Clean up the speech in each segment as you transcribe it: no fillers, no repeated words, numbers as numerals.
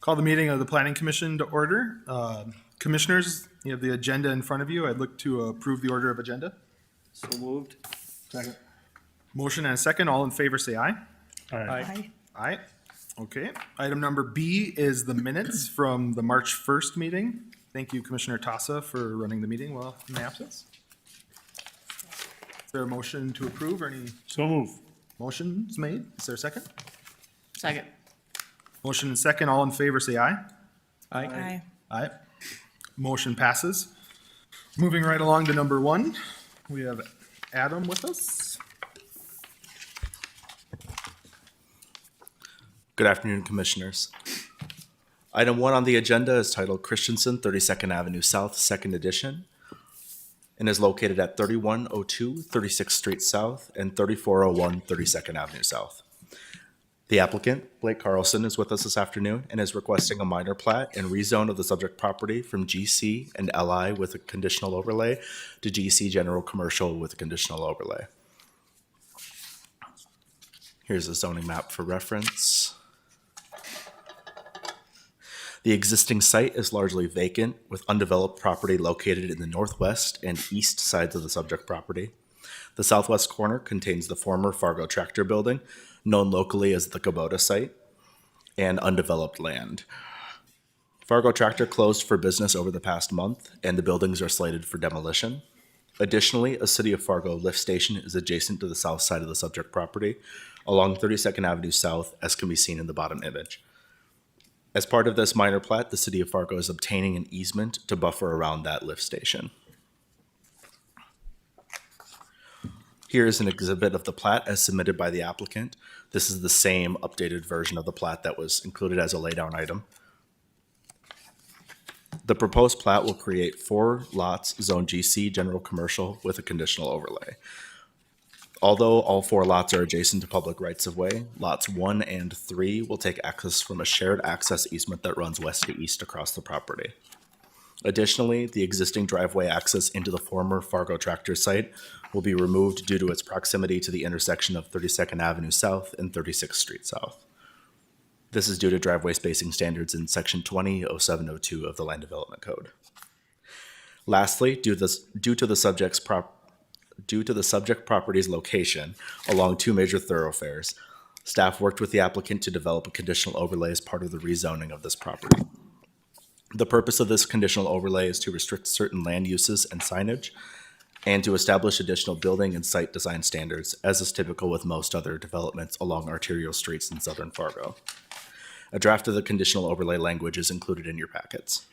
Call the meeting of the Planning Commission to order. Commissioners, you have the agenda in front of you. I'd look to approve the order of agenda. So moved. Second. Motion and a second. All in favor, say aye. Aye. Aye. Okay. Item number B is the minutes from the March 1st meeting. Thank you, Commissioner Tassa, for running the meeting while in my absence. Is there a motion to approve or any So move. motions made? Is there a second? Second. Motion and second. All in favor, say aye. Aye. Aye. Motion passes. Moving right along to number 1, we have Adam with us. Good afternoon, Commissioners. Item 1 on the agenda is titled Christensen, 32nd Avenue South, 2nd Edition, and is located at 3102 36th Street South and 3401 32nd Avenue South. The applicant, Blake Carlson, is with us this afternoon and is requesting a minor plat and rezone of the subject property from GC and LI with a conditional overlay to GC General Commercial with a conditional overlay. Here's a zoning map for reference. The existing site is largely vacant, with undeveloped property located in the northwest and east sides of the subject property. The southwest corner contains the former Fargo tractor building, known locally as the Kubota site, and undeveloped land. Fargo Tractor closed for business over the past month, and the buildings are slated for demolition. Additionally, a City of Fargo lift station is adjacent to the south side of the subject property, along 32nd Avenue South, as can be seen in the bottom image. As part of this minor plat, the City of Fargo is obtaining an easement to buffer around that lift station. Here is an exhibit of the plat as submitted by the applicant. This is the same updated version of the plat that was included as a laydown item. The proposed plat will create 4 lots zoned GC General Commercial with a conditional overlay. Although all 4 lots are adjacent to public rights-of-way, lots 1 and 3 will take access from a shared access easement that runs west to east across the property. Additionally, the existing driveway access into the former Fargo tractor site will be removed due to its proximity to the intersection of 32nd Avenue South and 36th Street South. This is due to driveway spacing standards in Section 20.0702 of the Land Development Code. Lastly, due to the subject property's location along 2 major thoroughfares, staff worked with the applicant to develop a conditional overlay as part of the rezoning of this property. The purpose of this conditional overlay is to restrict certain land uses and signage, and to establish additional building and site design standards, as is typical with most other developments along arterial streets in southern Fargo. A draft of the conditional overlay language is included in your packets.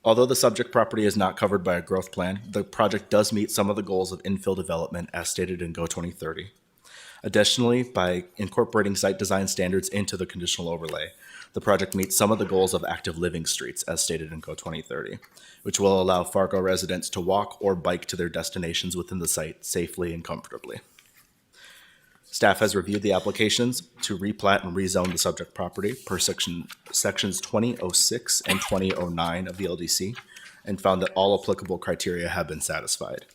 Although the subject property is not covered by a growth plan, the project does meet some of the goals of infill development as stated in GO 2030. Additionally, by incorporating site design standards into the conditional overlay, the project meets some of the goals of active living streets as stated in GO 2030, which will allow Fargo residents to walk or bike to their destinations within the site safely and comfortably. Staff has reviewed the applications to replat and rezone the subject property per sections 2006 and 2009 of the LDC and found that all applicable criteria have been satisfied.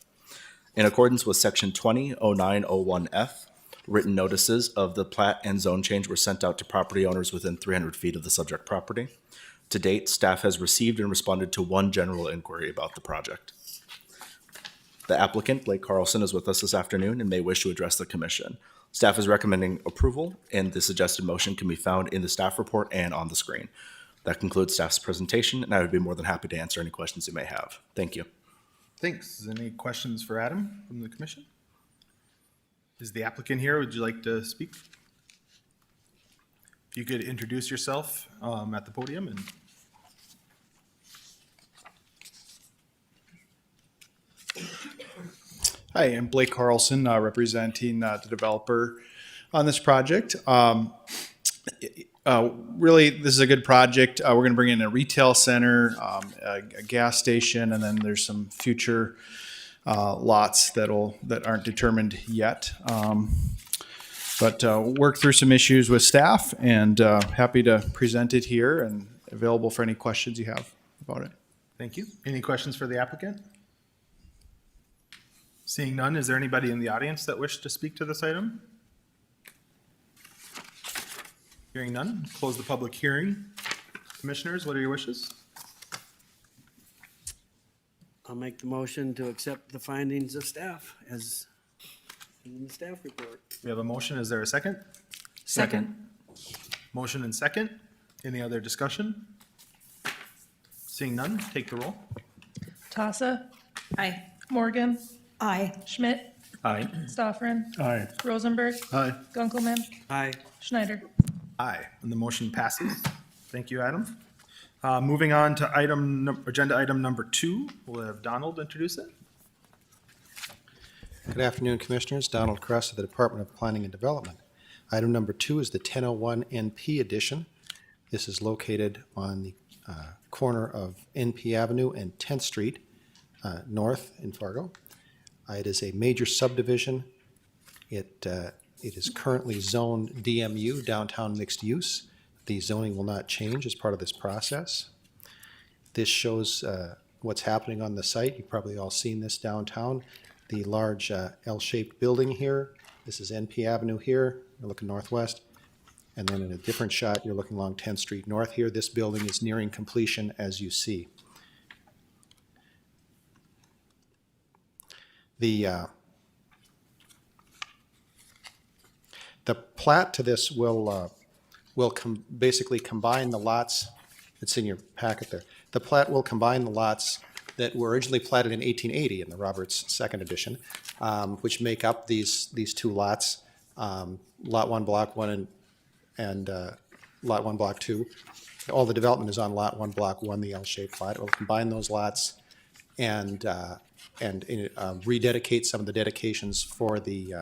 In accordance with section 200901F, written notices of the plat and zone change were sent out to property owners within 300 feet of the subject property. To date, staff has received and responded to 1 general inquiry about the project. The applicant, Blake Carlson, is with us this afternoon and may wish to address the commission. Staff is recommending approval, and the suggested motion can be found in the staff report and on the screen. That concludes staff's presentation, and I would be more than happy to answer any questions you may have. Thank you. Thanks. Any questions for Adam from the commission? Is the applicant here? Would you like to speak? If you could introduce yourself at the podium and Hi, I'm Blake Carlson, representing the developer on this project. Really, this is a good project. We're going to bring in a retail center, a gas station, and then there's some future lots that aren't determined yet. But work through some issues with staff, and happy to present it here and available for any questions you have about it. thank you. Any questions for the applicant? Seeing none, is there anybody in the audience that wish to speak to this item? Hearing none, close the public hearing. Commissioners, what are your wishes? I'll make the motion to accept the findings of staff as in the staff report. We have a motion. Is there a second? Second. Motion and second. Any other discussion? Seeing none, take the roll. Tassa, Aye. Morgan, Aye. Schmidt, Aye. Stoffren, Aye. Rosenberg, Aye. Gunkelman, Aye. Schneider. Aye, and the motion passes. Thank you, Adam. Moving on to agenda item number 2, we'll have Donald introduce it. Good afternoon, Commissioners. Donald Kress of the Department of Planning and Development. Item number 2 is the 1001 NP edition. This is located on the corner of NP Avenue and 10th Street North in Fargo. It is a major subdivision. It is currently zoned DMU, downtown mixed use. The zoning will not change as part of this process. This shows what's happening on the site. You've probably all seen this downtown. The large L-shaped building here. This is NP Avenue here. You're looking northwest. And then in a different shot, you're looking along 10th Street North here. This building is nearing completion, as you see. The plat to this will basically combine the lots. It's in your packet there. The plat will combine the lots that were originally platted in 1880 in the Roberts Second Edition, which make up these two lots, Lot 1, Block 1, and Lot 1, Block 2. All the development is on Lot 1, Block 1, the L-shaped plat. It will combine those lots and rededicate some of the dedications for the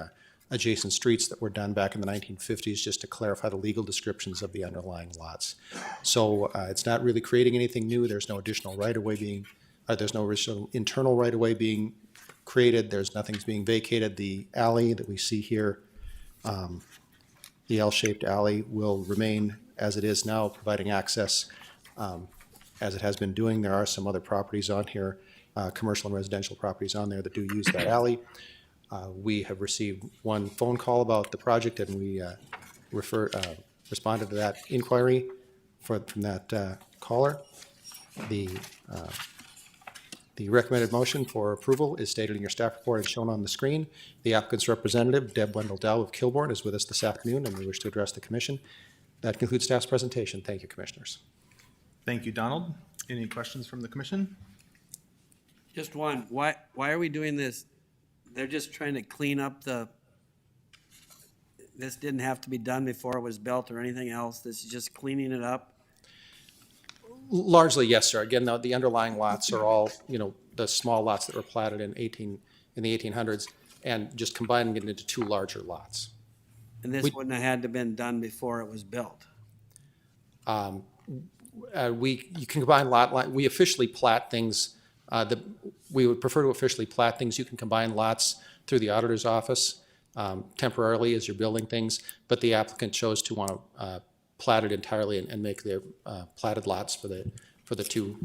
adjacent streets that were done back in the 1950s, just to clarify the legal descriptions of the underlying lots. So it's not really creating anything new. There's no additional right-of-way being, there's no additional internal right-of-way being created. There's nothing's being vacated. The alley that we see here, the L-shaped alley, will remain as it is now, providing access as it has been doing. There are some other properties on here, commercial and residential properties on there that do use that alley. We have received one phone call about the project, and we responded to that inquiry from that caller. The recommended motion for approval is stated in your staff report and shown on the screen. The applicant's representative, Deb Wendell-Dow of Kilbourne, is with us this afternoon, and we wish to address the commission. That concludes staff's presentation. Thank you, Commissioners. Thank you, Donald. Any questions from the commission? Just one. Why are we doing this? They're just trying to clean up this didn't have to be done before it was built or anything else. This is just cleaning it up. Largely, yes, sir. Again, the underlying lots are all, the small lots that were platted in the 1800s, and just combining it into two larger lots. And this wouldn't have had to been done before it was built. You can combine lot. We officially plat things. We would prefer to officially plat things. You can combine lots through the auditor's office temporarily as you're building things, but the applicant chose to want to plat it entirely and make their platted lots for the two,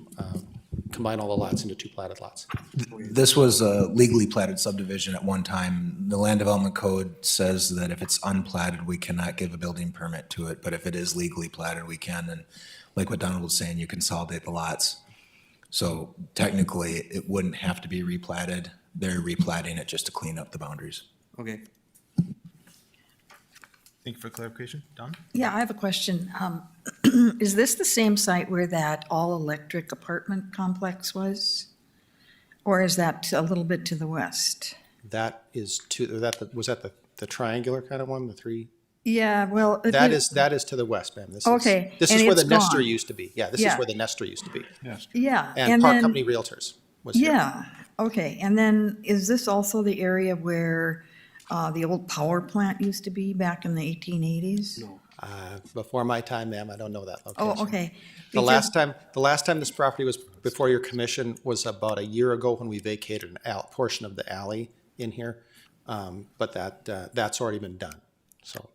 combine all the lots into two platted lots. This was a legally platted subdivision at one time. The Land Development Code says that if it's unplatted, we cannot give a building permit to it, but if it is legally platted, we can. And like what Donald was saying, you consolidate the lots. So technically, it wouldn't have to be replatted. They're replatting it just to clean up the boundaries. Okay. Thank you for clarification. Don? Yeah, I have a question. Is this the same site where that all-electric apartment complex was? Or is that a little bit to the west? That is was that the triangular kind of one, the three? Yeah, well. That is to the west, ma'am. Okay, This and is where the it's Nestor gone. used to be. Yeah, this is Yeah. where the Nestor used to be. Yeah. And Park then- Company Realtors was here. Yeah, okay. And then is this also the area where the old power plant used to be back in the 1880s? No. Before my time, ma'am, I don't know that location. Oh, okay. The Because- last time this property was before your commission was about a year ago when we vacated a portion of the alley in here. But that's already been done, so.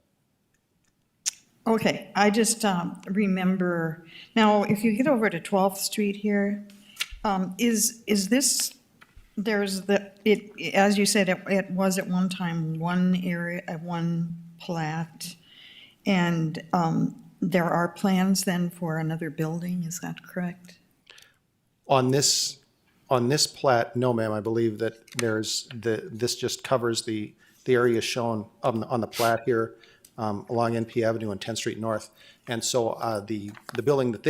Okay, I just remember, now, if you get over to 12th Street here, is this, as you said, it was at one time one area, one plat, and there are plans then for another building, is that correct? On this plat, no, ma'am, I believe that this just covers the area shown on the plat here, along NP Avenue and 10th Street North. And so, the building that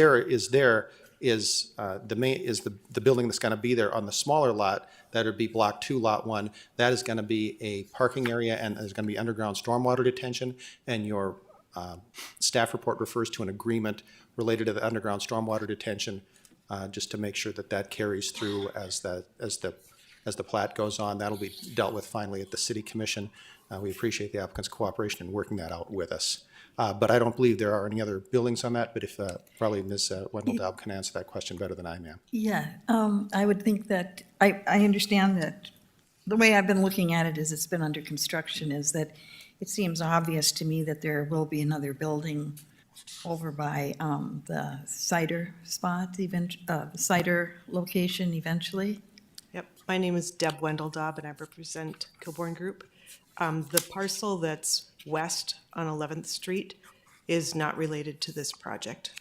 is the building that's gonna be there on the smaller lot. That would be Block 2, Lot 1. That is gonna be a parking area, and there's gonna be underground stormwater detention. And your staff report refers to an agreement related to the underground stormwater detention, just to make sure that carries through as the plat goes on. That'll be dealt with finally at the city commission. We appreciate the applicant's cooperation in working that out with us. But I don't believe there are any other buildings on that, but if, probably Ms. Wendell Daub can answer that question better than I, ma'am. Yeah, I would think that, I understand that, the way I've been looking at it is it's been under construction, is that it seems obvious to me that there will be another building over by the cider spot, cider location eventually. Yep, my name is Deb Wendell Daub, and I represent Kilbourne Group. The parcel that's west on 11th Street is not related to this project.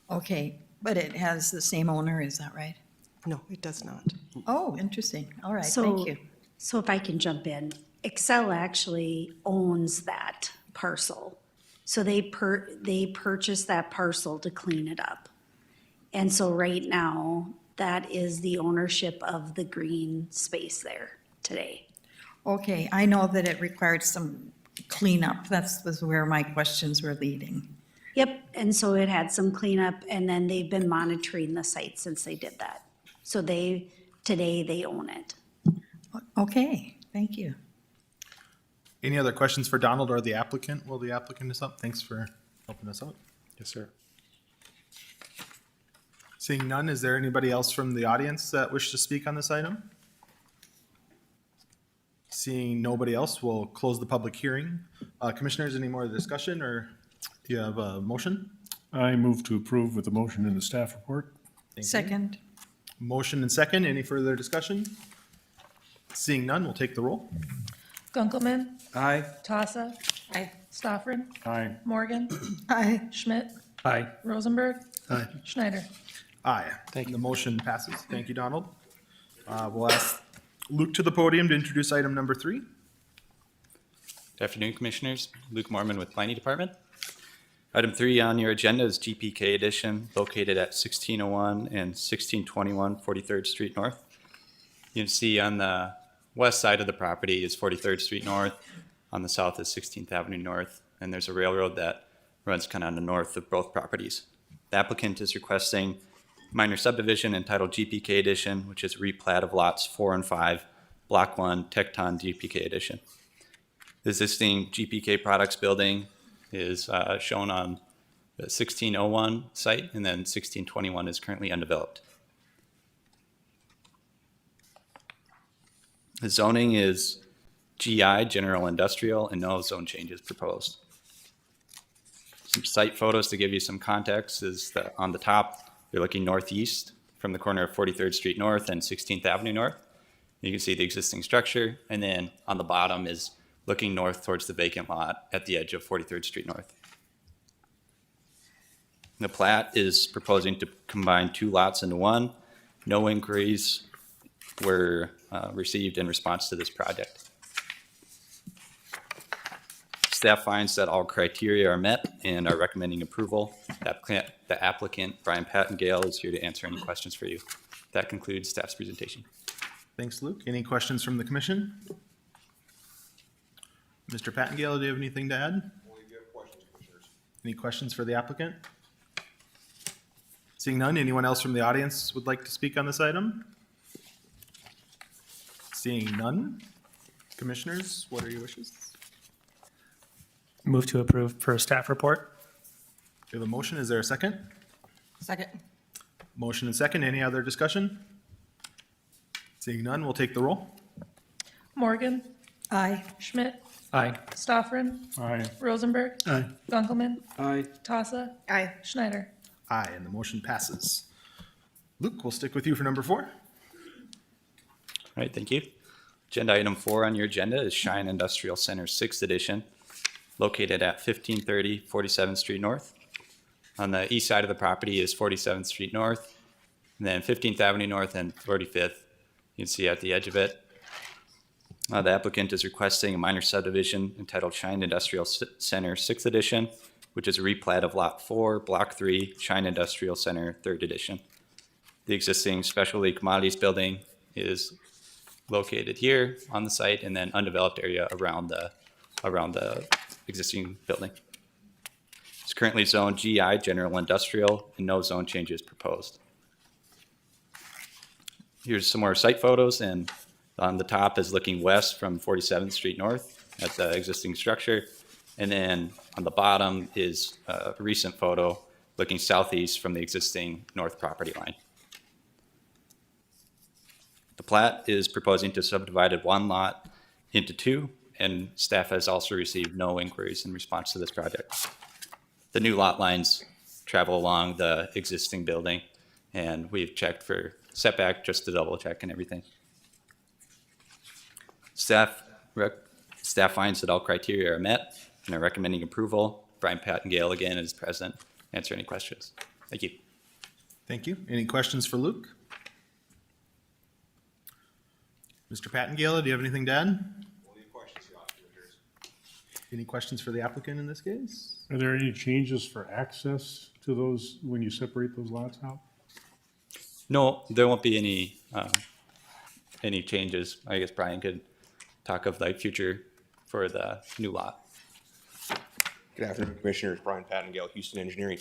Okay, but it has the same owner, is that right? No, it does not. Oh, interesting. All right, So- thank you. So if I can jump in, Excel actually owns that parcel. So they purchased that parcel to clean it up. And so right now, that is the ownership of the green space there today. Okay, I know that it required some cleanup. Was where my questions were leading. Yep, and so it had some cleanup, and then they've been monitoring the site since they did that. So today they own it. Okay, thank you. Any other questions for Donald or the applicant? Will the applicant is up? Thanks for helping us out. Yes, sir. Seeing none, is there anybody else from the audience that wish to speak on this item? Seeing nobody else, we'll close the public hearing. Commissioners, any more discussion, or do you have a motion? I move to approve with the motion in the staff report. Thank you. Second, Motion and second. Any further discussion? Seeing none, we'll take the roll. Gunkelman, Aye. Tassa, aye. Stoffren, Aye. Morgan, Aye. Schmidt, Aye. Rosenberg, Aye. Schneider. Aye. Thank you. The motion passes. Thank you, Donald. We'll ask Luke to the podium to introduce item number 3. Good afternoon, Commissioners. Luke Mormon with Planning Department. Item 3 on your agenda is GPK Edition, located at 1601 and 1621 43rd Street North. You can see on the west side of the property is 43rd Street North. On the south is 16th Avenue North, and there's a railroad that runs kind of on the north of both properties. The applicant is requesting minor subdivision entitled GPK Edition, which is a replat of lots 4 and 5, Block 1, Tecton GPK Edition. The existing GPK Products building is shown on the 1601 site, and then 1621 is currently undeveloped. The zoning is GI, General Industrial, and no zone changes proposed. Some site photos to give you some context is that on the top, you're looking northeast from the corner of 43rd Street North and 16th Avenue North. You can see the existing structure, and then on the bottom is looking north towards the vacant lot at the edge of 43rd Street North. The plat is proposing to combine 2 lots into one. No inquiries were received in response to this project. Staff finds that all criteria are met and are recommending approval. The applicant, Brian Pattengale, is here to answer any questions for you. That concludes staff's presentation. Thanks, Luke. Any questions from the commission? Mr. Pattengale, do you have anything to add? Any questions for the applicant? Seeing none, anyone else from the audience would like to speak on this item? Seeing none, commissioners, what are your wishes? Move to approve per staff report. We have a motion. Is there a second? Second. Motion and second. Any other discussion? Seeing none, we'll take the roll. Morgan, Aye. Schmidt, Aye. Stoffren, Aye. Rosenberg, Aye. Gunkelman, Aye. Tassa, Aye. Schneider. Aye, and the motion passes. Luke, we'll stick with you for number 4. All right, thank you. Agenda item 4 on your agenda is Shine Industrial Center 6th Edition, located at 1530 47th Street North. On the east side of the property is 47th Street North, and then 15th Avenue North and 45th. You can see at the edge of it. The applicant is requesting a minor subdivision entitled Shine Industrial Center 6th Edition, which is a replat of Lot 4, Block 3, Shine Industrial Center 3rd Edition. The existing specialty commodities building is located here on the site, and then undeveloped area around the existing building. It's currently zoned GI, General Industrial, and no zone changes proposed. Here's some more site photos, and on the top is looking west from 47th Street North at the existing structure. And then on the bottom is a recent photo looking southeast from the existing north property line. The plat is proposing to subdivide one lot into two, and staff has also received no inquiries in response to this project. The new lot lines travel along the existing building, and we've checked for setback just to double check and everything. Staff finds that all criteria are met and are recommending approval. Brian Pattengale again is present. Answer any questions. Thank you. Thank you. Any questions for Luke? Mr. Pattengale, do you have anything to add? Any questions for the applicant in this case? Are there any changes for access to those when you separate those lots out? No, there won't be any changes. I guess Brian could talk of like future for the new lot. Good afternoon, Commissioners. Brian Pattengale, Houston Engineering.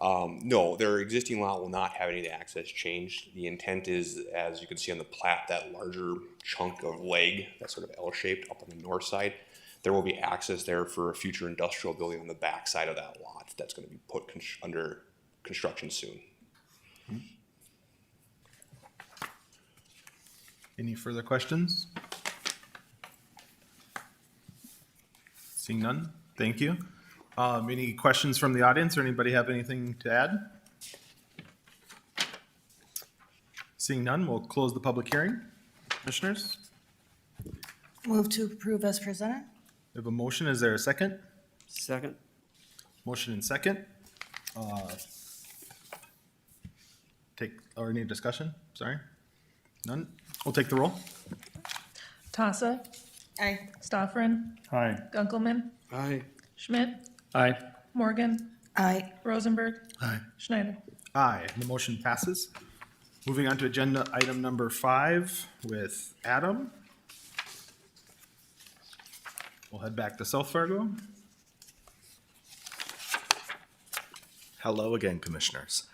No, their existing lot will not have any of the access changed. The intent is, as you can see on the plat, that larger chunk of leg, that's sort of L-shaped up on the north side, there will be access there for a future industrial building on the back side of that lot that's going to be put under construction soon. Any further questions? Seeing none, thank you. Any questions from the audience or anybody have anything to add? Seeing none, we'll close the public hearing. Commissioners, Move to approve as presented. we have a motion. Is there a second? Second. Motion and second. Any discussion? Sorry. None? We'll take the roll. Tassa. Aye. Stoffren. Aye. Gunkelman. Aye. Schmidt. Aye. Morgan. Aye. Rosenberg. Aye. Schneider. Aye, the motion passes. Moving on to agenda item number 5 with Adam. We'll head back to South Fargo. Hello again, Commissioners.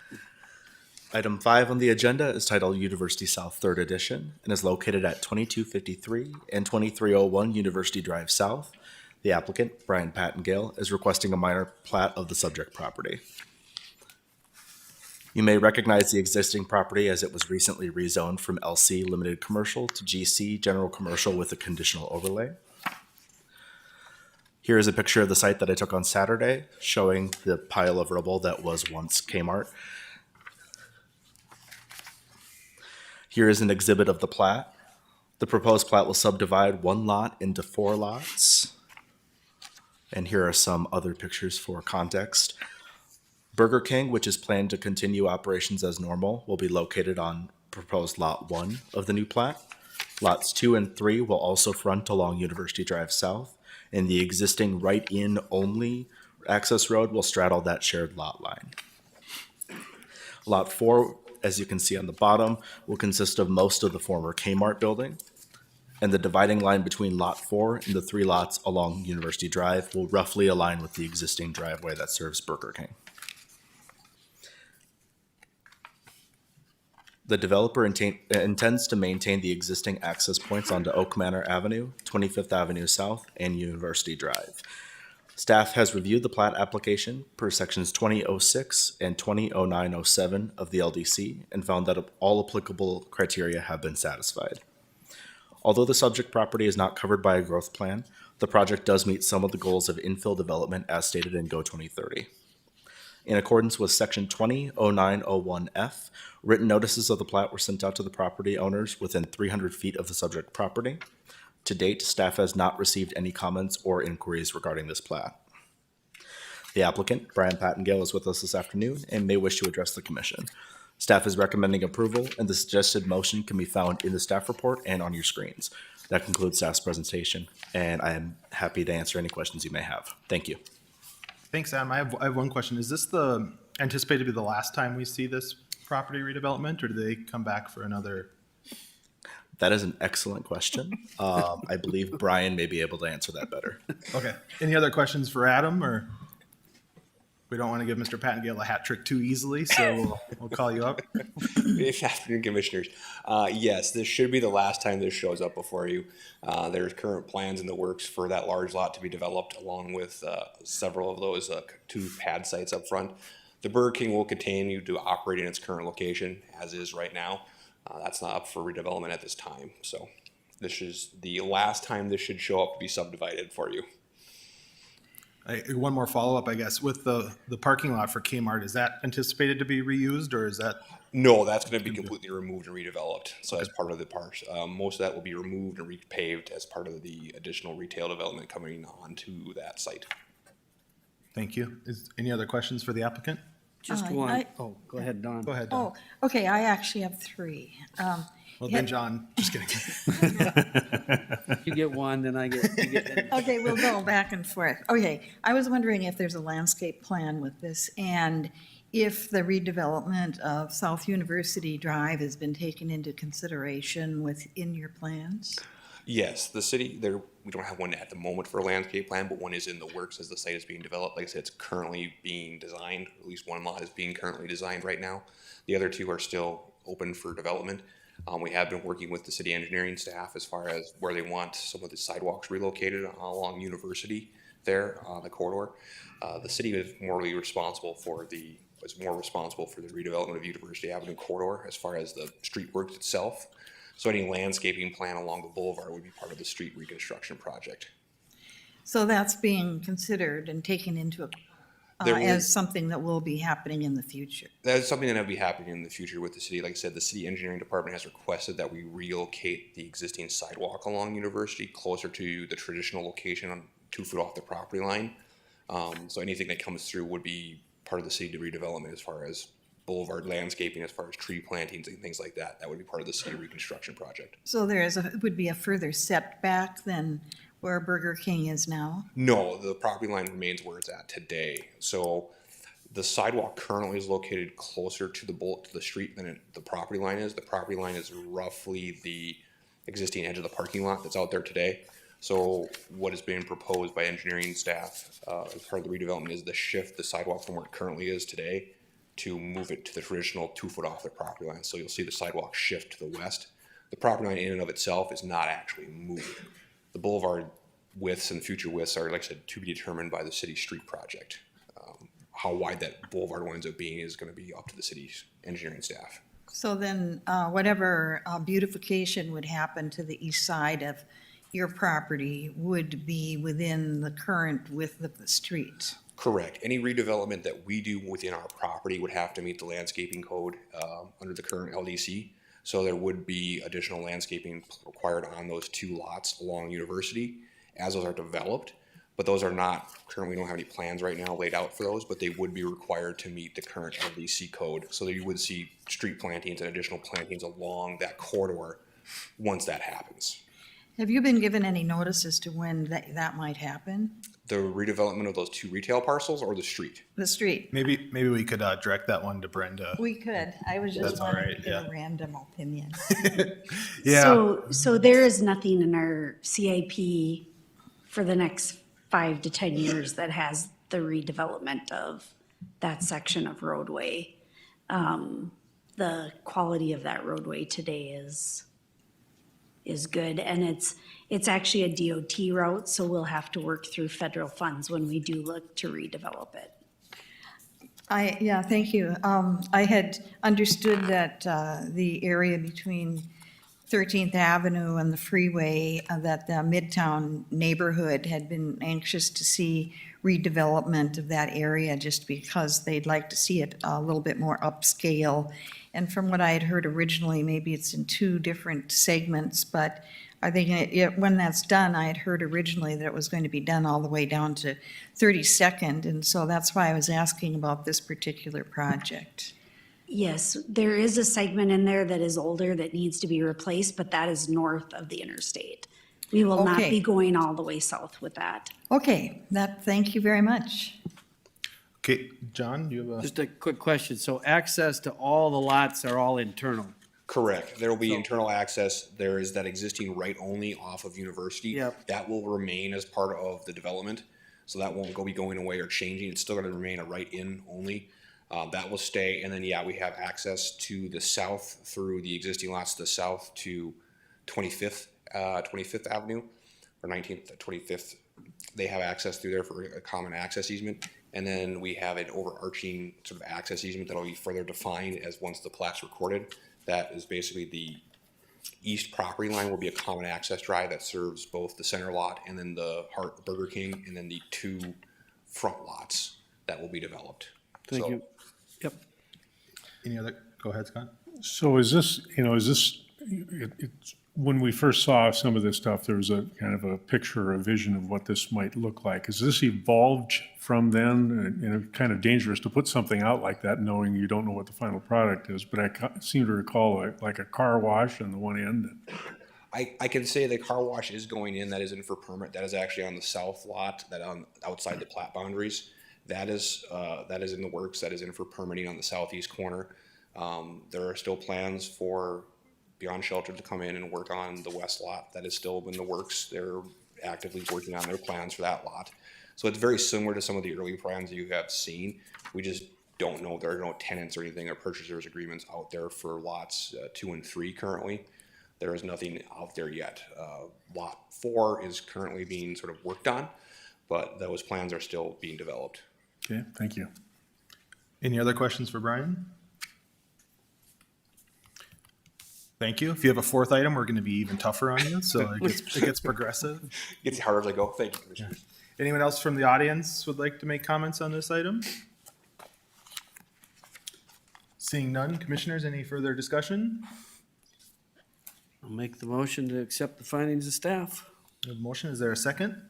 Item 5 on the agenda is titled University South 3rd Edition and is located at 2253 and 2301 University Drive South. The applicant, Brian Pattengale, is requesting a minor plat of the subject property. You may recognize the existing property as it was recently rezoned from LC Limited Commercial to GC General Commercial with a conditional overlay. Here is a picture of the site that I took on Saturday, showing the pile of rubble that was once Kmart. Here is an exhibit of the plat. The proposed plat will subdivide one lot into 4 lots. And here are some other pictures for context. Burger King, which is planned to continue operations as normal, will be located on proposed lot 1 of the new plat. Lots 2 and 3 will also front along University Drive South, and the existing right-in only access road will straddle that shared lot line. Lot 4, as you can see on the bottom, will consist of most of the former Kmart building, and the dividing line between Lot 4 and the 3 lots along University Drive will roughly align with the existing driveway that serves Burger King. The developer intends to maintain the existing access points onto Oak Manor Avenue, 25th Avenue South, and University Drive. Staff has reviewed the plat application per sections 2006 and 200907 of the LDC and found that all applicable criteria have been satisfied. Although the subject property is not covered by a growth plan, the project does meet some of the goals of infill development as stated in GO 2030. In accordance with section 200901F, written notices of the plat were sent out to the property owners within 300 feet of the subject property. To date, staff has not received any comments or inquiries regarding this plat. The applicant, Brian Pattengale, is with us this afternoon and may wish to address the commission. Staff is recommending approval, and the suggested motion can be found in the staff report and on your screens. That concludes staff's presentation, and I am happy to answer any questions you may have. Thank you. Thanks, Adam. I have one question. Is this anticipated to be the last time we see this property redevelopment, or do they come back for another? That is an excellent question. I believe Brian may be able to answer that better. Okay. Any other questions for Adam, or we don't want to give Mr. Pattengale a hat trick too easily, so we'll call you up. Good afternoon, commissioners. Yes, this should be the last time this shows up before you. There's current plans in the works for that large lot to be developed, along with several of those 2 pad sites up front. The Burger King will continue to operate in its current location, as is right now. That's not up for redevelopment at this time. So this is the last time this should show up to be subdivided for you. One more follow-up, I guess, with the parking lot for Kmart, is that anticipated to be reused, or is that? No, that's going to be completely removed and redeveloped. So as part of the park, most of that will be removed and repaved as part of the additional retail development coming onto that site. Thank you. Any other questions for the applicant? Just one. Oh, go ahead, Don. Go ahead, Don. Oh, okay, I actually have 3. Well, then John, just kidding. You get one, then I get, you get. Okay, we'll go back and forth. Okay, I was wondering if there's a landscape plan with this, and if the redevelopment of South University Drive has been taken into consideration within your plans? Yes, the city, we don't have one at the moment for a landscape plan, but one is in the works as the site is being developed. Like I said, it's currently being designed. At least one lot is being currently designed right now. The other 2 are still open for development. We have been working with the city engineering staff as far as where they want some of the sidewalks relocated along University there on the corridor. The city is more responsible for the redevelopment of University Avenue corridor as far as the street work itself. So any landscaping plan along the boulevard would be part of the street reconstruction project. So that's being considered and taken into as something that will be happening in the future? That is something that will be happening in the future with the city. Like I said, the city engineering department has requested that we relocate the existing sidewalk along University closer to the traditional location on 2 foot off the property line. So anything that comes through would be part of the city redevelopment as far as boulevard landscaping, as far as tree plantings and things like that. That would be part of the city reconstruction project. So would be a further setback than where Burger King is now? No, the property line remains where it's at today. So the sidewalk currently is located closer to the street than the property line is. The property line is roughly the existing edge of the parking lot that's out there today. So what is being proposed by engineering staff as part of the redevelopment is to shift the sidewalk from where it currently is today to move it to the traditional 2 foot off the property line. So you'll see the sidewalk shift to the west. The property line in and of itself is not actually moving. The boulevard widths and future widths are, like I said, to be determined by the city street project. How wide that boulevard winds up being is going to be up to the city's engineering staff. So then whatever beautification would happen to the east side of your property would be within the current width of the street? Correct. Any redevelopment that we do within our property would have to meet the landscaping code under the current LDC. So there would be additional landscaping required on those 2 lots along University as those are developed. But those are not, currently we don't have any plans right now laid out for those, but they would be required to meet the current LDC code. So that you would see street plantings and additional plantings along that corridor once that happens. Have you been given any notice as to when that might happen? The redevelopment of those 2 retail parcels or the street? The street. Maybe we could direct that one to Brenda. We could. I was just That's all wanting right, to give yeah. a random opinion. Yeah. So there is nothing in our CIP for the next 5 to 10 years that has the redevelopment of that section of roadway. The quality of that roadway today is good, and it's actually a DOT route, so we'll have to work through federal funds when we do look to redevelop it. Yeah, thank you. I had understood that the area between 13th Avenue and the freeway, that the Midtown neighborhood had been anxious to see redevelopment of that area just because they'd like to see it a little bit more upscale. And from what I had heard originally, maybe it's in 2 different segments, but I think when that's done, I had heard originally that it was going to be done all the way down to 32nd, and so that's why I was asking about this particular project. Yes, there is a segment in there that is older that needs to be replaced, but that is north of the interstate. We will not Okay. be going all the way south with that. Okay, thank you very much. Okay, John, do you have a? Just a quick question. So access to all the lots are all internal? Correct. There will be internal access. There is that existing right only off of University. Yep. That will remain as part of the development. So that won't be going away or changing. It's still going to remain a right in only. That will stay. And then, yeah, we have access to the south through the existing lots to the south to 25th Avenue or 19th, 25th. They have access through there for a common access easement. And then we have an overarching sort of access easement that'll be further defined as once the plat's recorded. That is basically the east property line will be a common access drive that serves both the center lot and then the Burger King and then the two front lots that will be developed. Thank So- you. Yep. Any other, go ahead, Scott. So is this, when we first saw some of this stuff, there was a kind of a picture, a vision of what this might look like. Has this evolved from then? And it's kind of dangerous to put something out like that knowing you don't know what the final product is, but I seem to recall like a car wash on the one end. I can say the car wash is going in, that is in for permit. That is actually on the south lot, that on outside the plat boundaries. That is in the works. That is in for permitting on the southeast corner. There are still plans for Beyond Shelter to come in and work on the west lot. That is still in the works. They're actively working on their plans for that lot. So it's very similar to some of the early plans you have seen. We just don't know, there are no tenants or anything or purchasers agreements out there for lots 2 and 3 currently. There is nothing out there yet. Lot 4 is currently being sort of worked on, but those plans are still being developed. Okay, thank you. Any other questions for Brian? Thank you. If you have a fourth item, we're going to be even tougher on you, so it gets progressive. It's harder as I go. Thank you, Commissioner. Anyone else from the audience would like to make comments on this item? Seeing none, commissioners, any further discussion? I'll make the motion to accept the findings of staff. We have a motion, is there a second?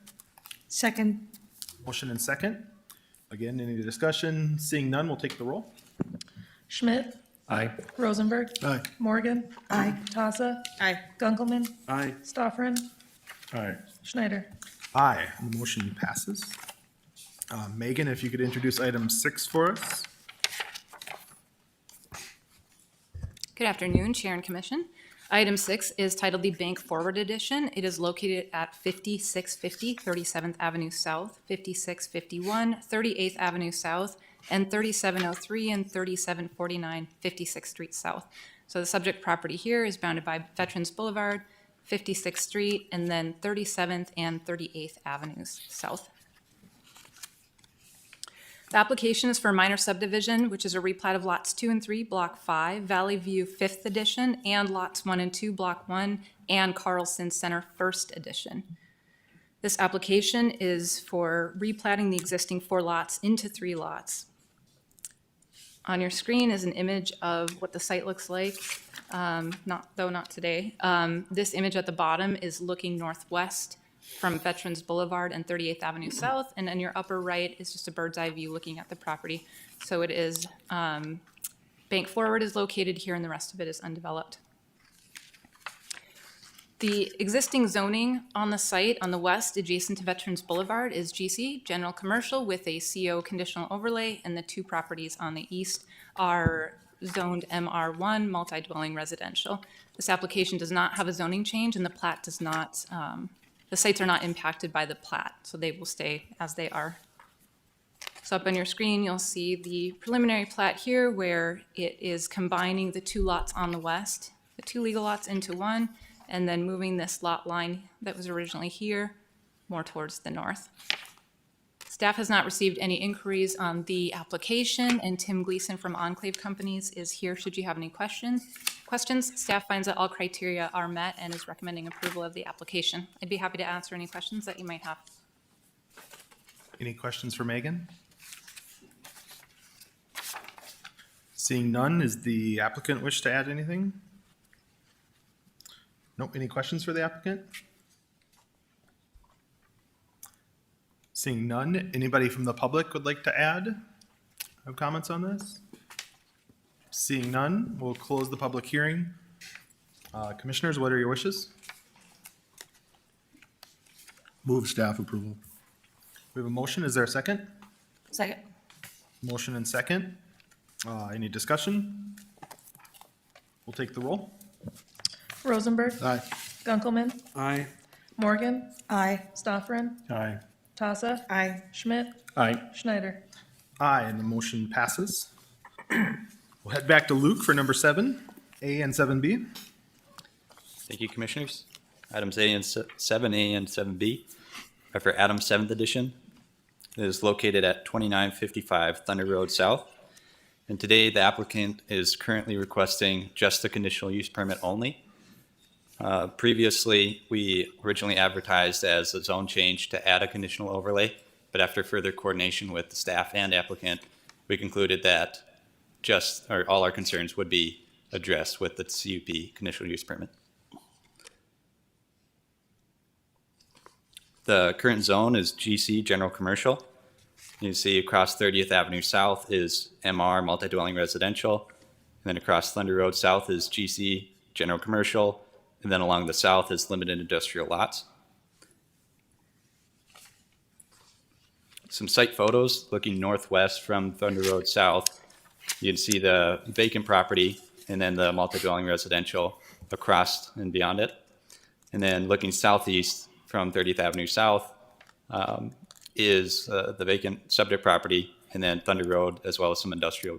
Second. Motion and second. Again, any discussion? Seeing none, we'll take the roll. Schmidt, Aye. Rosenberg, Aye. Morgan, Aye. Tassa, Aye. Gunkelman, Aye. Stoffren, Aye. Schneider. Aye, the motion passes. Megan, if you could introduce item 6 for us. Good afternoon, Chair and Commission. Item 6 is titled the Bank Forward Edition. It is located at 5650 37th Avenue South, 5651 38th Avenue South, and 3703 and 3749 56th Street South. So the subject property here is bounded by Veterans Boulevard, 56th Street, and then 37th and 38th Avenues South. The application is for a minor subdivision, which is a replat of lots 2 and 3, Block 5, Valley View 5th Edition, and lots 1 and 2, Block 1, and Carlson Center 1st Edition. This application is for replatting the existing 4 lots into 3 lots. On your screen is an image of what the site looks like, not today. This image at the bottom is looking northwest from Veterans Boulevard and 38th Avenue South, and in your upper right is just a bird's eye view looking at the property. So it is, Bank Forward is located here and the rest of it is undeveloped. The existing zoning on the site on the west adjacent to Veterans Boulevard is GC, General Commercial, with a CO conditional overlay, and the 2 properties on the east are zoned MR1, multi-dwelling residential. This application does not have a zoning change, and the plat does not, the sites are not impacted by the plat, so they will stay as they are. So up on your screen, you'll see the preliminary plat here where it is combining the 2 lots on the west, the 2 legal lots into 1, and then moving this lot line that was originally here more towards the north. Staff has not received any inquiries on the application, and Tim Gleason from Enclave Companies is here should you have any questions. Staff finds that all criteria are met and is recommending approval of the application. I'd be happy to answer any questions that you might have. Any questions for Megan? Seeing none, is the applicant wish to add anything? Nope. Any questions for the applicant? Seeing none, anybody from the public would like to add? Have comments on this? Seeing none, we'll close the public hearing. Commissioners, what are your wishes? Move staff approval. We have a motion. Is there a second? Second. Motion and second. Any discussion? We'll take the roll. Rosenberg. Aye. Gunkelman. Aye. Morgan. Aye. Stoffren. Aye. Tassa. Aye. Schmidt. Aye. Schneider. Aye, and the motion passes. We'll head back to Luke for number 7, A and 7B. Thank you, Commissioners. Items 7A and 7B are for Adams 7th edition. It is located at 2955 Thunder Road South. And today, the applicant is currently requesting just the conditional use permit only. Previously, we originally advertised as a zone change to add a conditional overlay, but after further coordination with the staff and applicant, we concluded that all our concerns would be addressed with the CUP conditional use permit. The current zone is GC, General Commercial. You see across 30th Avenue South is MR, Multi-Dwelling Residential. And then across Thunder Road South is GC, General Commercial. And then along the south is Limited Industrial Lots. Some site photos looking northwest from Thunder Road South. You can see the vacant property and then the multi-dwelling residential across and beyond it. And then looking southeast from 30th Avenue South is the vacant subject property and then Thunder Road as well as some industrial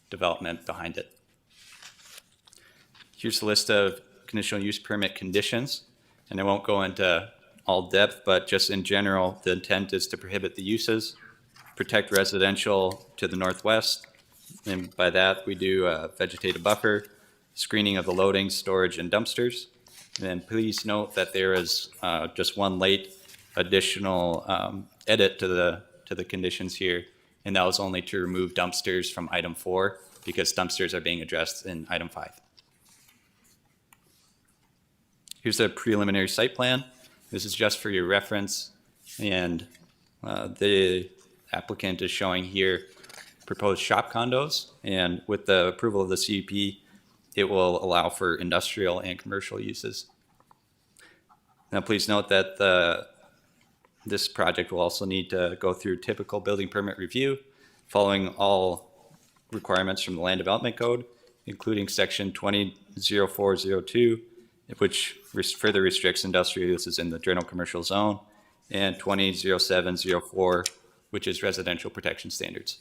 development behind it. Here's the list of conditional use permit conditions, and I won't go into all depth, but just in general, the intent is to prohibit the uses, protect residential to the northwest, and by that we do a vegetative buffer, screening of the loading, storage, and dumpsters. And then please note that there is just one late additional edit to the conditions here, and that was only to remove dumpsters from item 4 because dumpsters are being addressed in item 5. Here's a preliminary site plan. This is just for your reference, and the applicant is showing here proposed shop condos, and with the approval of the CUP, it will allow for industrial and commercial uses. Now, please note that this project will also need to go through typical building permit review, following all requirements from the Land Development Code, including section 200402, which further restricts industrial uses in the general commercial zone, and 200704, which is residential protection standards.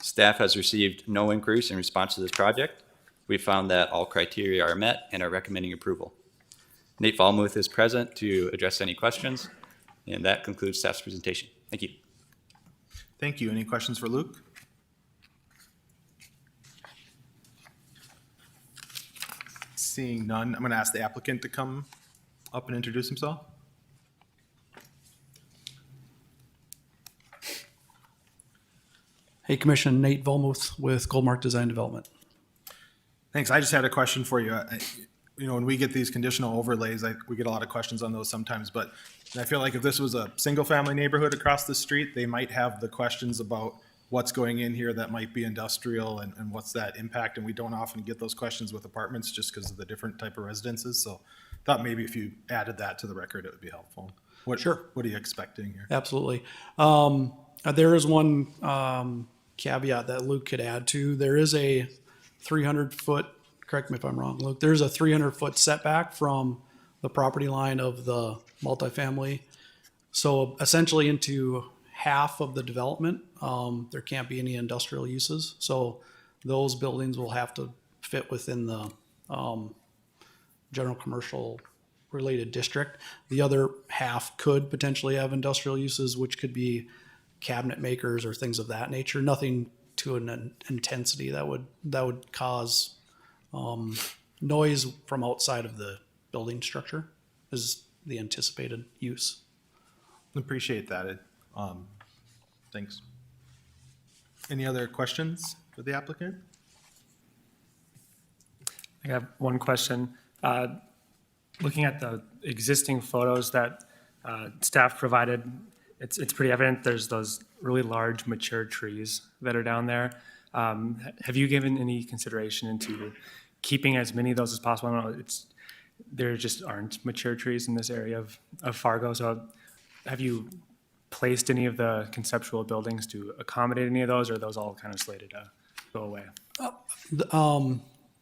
Staff has received no inquiries in response to this project. We found that all criteria are met and are recommending approval. Nate Vollmuth is present to address any questions, and that concludes staff's presentation. Thank you. Thank you. Any questions for Luke? Seeing none, I'm going to ask the applicant to come up and introduce himself. Hey, Commission, Nate Volmuth with Goldmark Design Development. Thanks. I just had a question for you. When we get these conditional overlays, we get a lot of questions on those sometimes, but I feel like if this was a single-family neighborhood across the street, they might have the questions about what's going in here that might be industrial and what's that impact, and we don't often get those questions with apartments just because of the different type of residences, so thought maybe if you added that to the record, it would be helpful. Sure. What are you expecting here? Absolutely. There is one caveat that Luke could add to. There is a 300-foot, correct me if I'm wrong, Luke, there's a 300-foot setback from the property line of the multifamily. So essentially into half of the development, there can't be any industrial uses. So those buildings will have to fit within the general commercial related district. The other half could potentially have industrial uses, which could be cabinet makers or things of that nature. Nothing to an intensity that would cause noise from outside of the building structure is the anticipated use. Appreciate that. Thanks. Any other questions for the applicant? I have one question. Looking at the existing photos that staff provided, it's pretty evident there's those really large mature trees that are down there. Have you given any consideration into keeping as many of those as possible? I don't know, there just aren't mature trees in this area of Fargo. So have you placed any of the conceptual buildings to accommodate any of those, or are those all kind of slated to go away?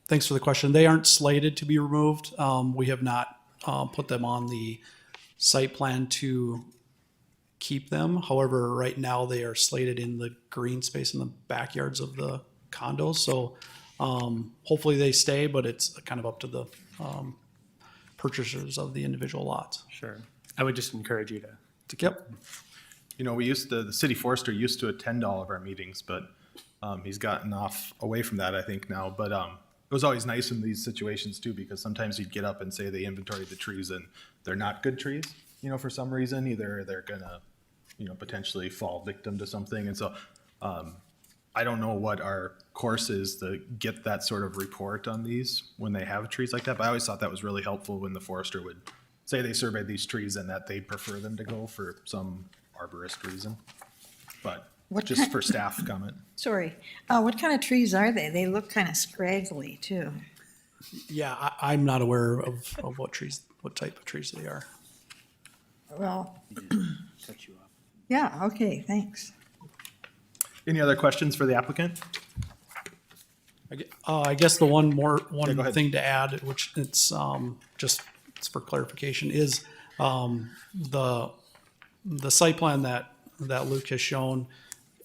Thanks for the question. They aren't slated to be removed. We have not put them on the site plan to keep them. However, right now they are slated in the green space in the backyards of the condos. So hopefully they stay, but it's kind of up to the purchasers of the individual lots. Sure. I would just encourage you to keep. Yep. You know, the city forester used to attend all of our meetings, but he's gotten away from that, I think, now. But it was always nice in these situations too, because sometimes you'd get up and say they inventoried the trees and they're not good trees, you know, for some reason. Either they're gonna, you know, potentially fall victim to something. And so I don't know what our course is to get that sort of report on these when they have trees like that. But I always thought that was really helpful when the forester would say they surveyed these trees and that they'd prefer them to go for some arborist reason. But just for staff comment. Sorry, what kind of trees are they? They look kind of scraggly too. Yeah, I'm not aware of what type of trees they are. Well, Cut you off. yeah, okay, thanks. Any other questions for the applicant? I guess the one go ahead. thing to add, which it's for clarification, is the site plan that Luke has shown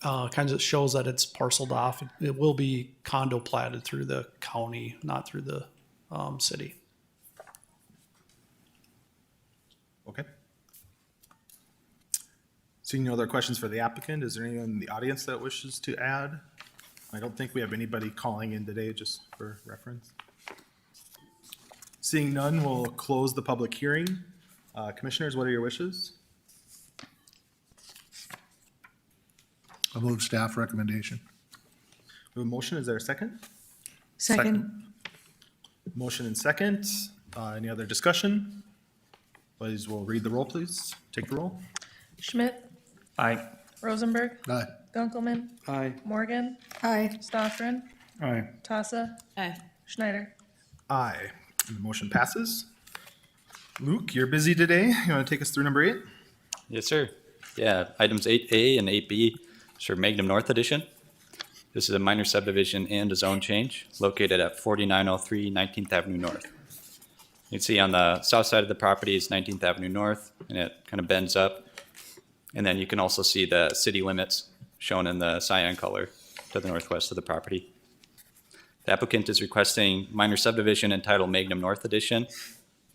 kind of shows that it's parceled off. It will be condo platted through the county, not through the city. Okay. Seeing no other questions for the applicant, is there anyone in the audience that wishes to add? I don't think we have anybody calling in today, just for reference. Seeing none, we'll close the public hearing. Commissioners, what are your wishes? I move staff recommendation. We have a motion, is there a second? Second, Motion and second. Any other discussion? Please, we'll read the roll, please. Take the roll. Schmidt, Aye. Rosenberg, Aye. Gunkelman, Aye. Morgan, aye. Stoffren, Aye. Tassa, Aye. Schneider. Aye. And the motion passes. Luke, you're busy today. You want to take us through number 8? Yes, sir. Yeah, items 8A and 8B for Magnum North Edition. This is a minor subdivision and a zone change located at 4903 19th Avenue North. You can see on the south side of the property is 19th Avenue North, and it kind of bends up. And then you can also see the city limits shown in the cyan color to the northwest of the property. The applicant is requesting minor subdivision entitled Magnum North Edition.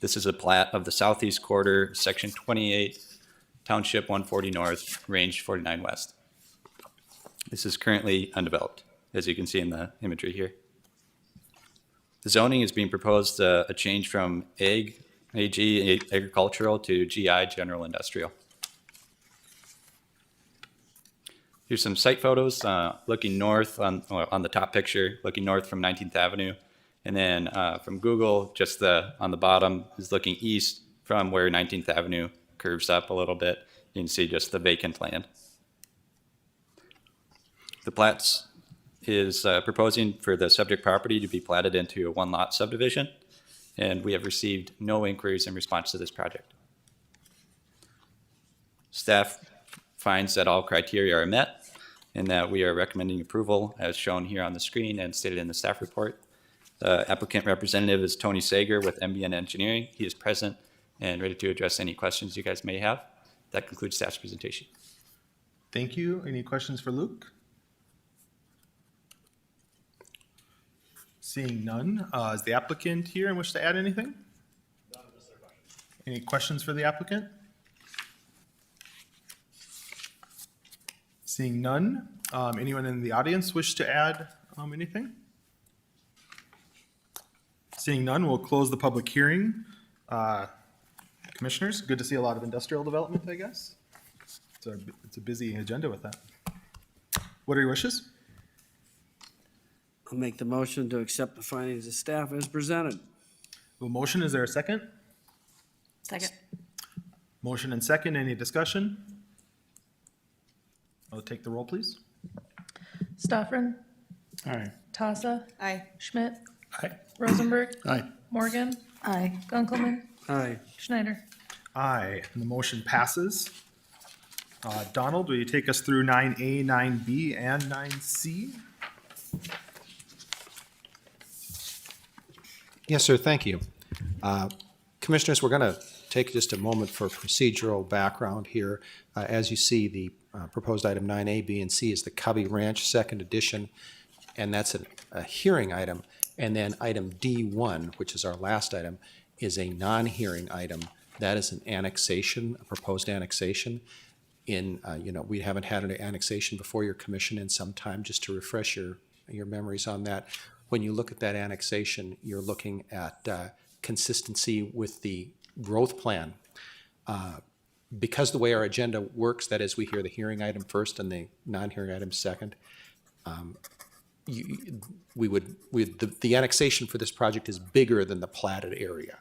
This is a plat of the southeast quarter, section 28, township 140 north, range 49 west. This is currently undeveloped, as you can see in the imagery here. The zoning is being proposed a change from AG, agricultural, to GI, general industrial. Here's some site photos looking north on the top picture, looking north from 19th Avenue. And then from Google, just on the bottom is looking east from where 19th Avenue curves up a little bit. You can see just the vacant land. The Plats is proposing for the subject property to be platted into a one-lot subdivision, and we have received no inquiries in response to this project. Staff finds that all criteria are met and that we are recommending approval as shown here on the screen and stated in the staff report. The applicant representative is Tony Sager with MBN Engineering. He is present and ready to address any questions you guys may have. That concludes staff's presentation. Thank you. Any questions for Luke? Seeing none, is the applicant here and wish to add anything? Any questions for the applicant? Seeing none, anyone in the audience wish to add anything? Seeing none, we'll close the public hearing. Commissioners, good to see a lot of industrial development, I guess. It's a busy agenda with that. What are your wishes? I'll make the motion to accept the findings of staff as presented. A motion, is there a second? Second. Motion and second, any discussion? I'll take the roll, please. Stoffren, Aye. Tasa, Aye. Schmidt, Aye. Rosenberg, Aye. Morgan, Aye. Gunkelman, Aye. Schneider. Aye, and the motion passes. Donald, will you take us through 9A, 9B, and 9C? Yes, sir, thank you. Commissioners, we're going to take just a moment for procedural background here. As you see, the proposed item 9A, B, and C is the Covey Ranch Second Edition, and that's a hearing item. And then item D1, which is our last item, is a non-hearing item. That is an annexation, a proposed annexation. We haven't had an annexation before your commission in some time, just to refresh your memories on that. When you look at that annexation, you're looking at consistency with the growth plan. Because the way our agenda works, that is, we hear the hearing item first and the non-hearing item second, the annexation for this project is bigger than the platted area.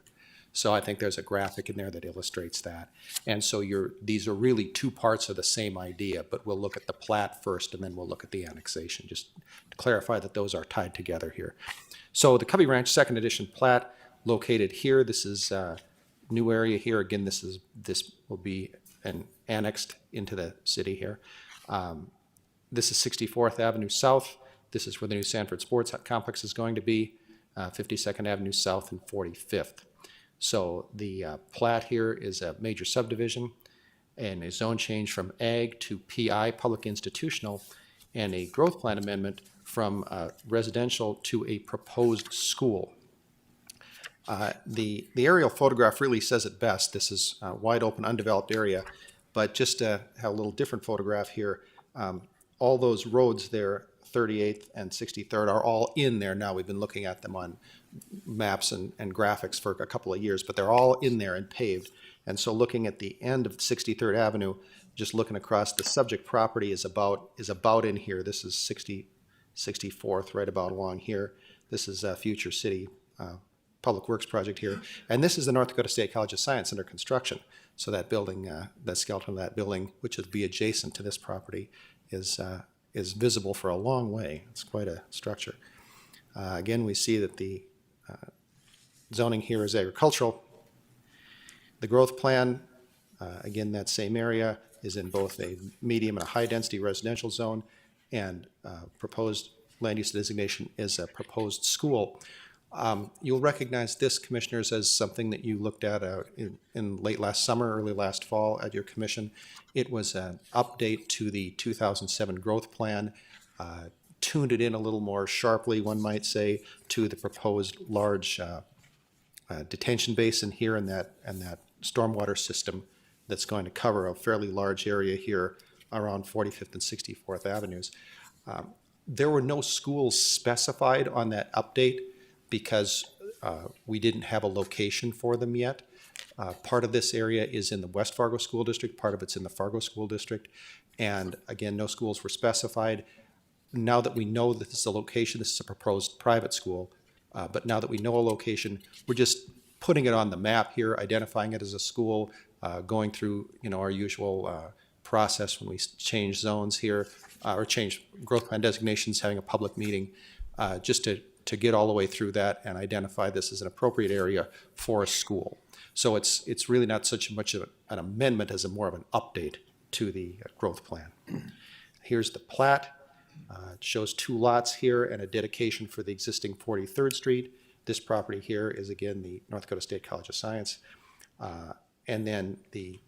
So I think there's a graphic in there that illustrates that. And so these are really two parts of the same idea, but we'll look at the plat first and then we'll look at the annexation, just to clarify that those are tied together here. So the Covey Ranch Second Edition plat located here, this is a new area here. Again, this will be annexed into the city here. This is 64th Avenue South. This is where the new Sanford Sports Complex is going to be, 52nd Avenue South and 45th. So the plat here is a major subdivision and a zone change from ag to PI, public institutional, and a growth plan amendment from residential to a proposed school. The aerial photograph really says it best. This is a wide open, undeveloped area, but just to have a little different photograph here, all those roads there, 38th and 63rd, are all in there now. We've been looking at them on maps and graphics for a couple of years, but they're all in there and paved. And so looking at the end of 63rd Avenue, just looking across, the subject property is about in here. This is 64th, right about along here. This is a future city public works project here. And this is the North Dakota State College of Science under construction. So that building, that skeleton of that building, which would be adjacent to this property, is visible for a long way. It's quite a structure. Again, we see that the zoning here is agricultural. The growth plan, again, that same area is in both a medium and a high-density residential zone, and proposed land use designation is a proposed school. You'll recognize this, commissioners, as something that you looked at in late last summer, early last fall at your commission. It was an update to the 2007 growth plan, tuned it in a little more sharply, one might say, to the proposed large detention basin here and that stormwater system that's going to cover a fairly large area here around 45th and 64th Avenues. There were no schools specified on that update because we didn't have a location for them yet. Part of this area is in the West Fargo School District, part of it's in the Fargo School District, and again, no schools were specified. Now that we know that this is a location, this is a proposed private school, but now that we know a location, we're just putting it on the map here, identifying it as a school, going through our usual process when we change zones here, or change growth plan designations, having a public meeting, just to get all the way through that and identify this as an appropriate area for a school. So it's really not such much of an amendment as more of an update to the growth plan. Here's the plat. It shows two lots here and a dedication for the existing 43rd Street. This property here is, again, the North Dakota State College of Science. And then the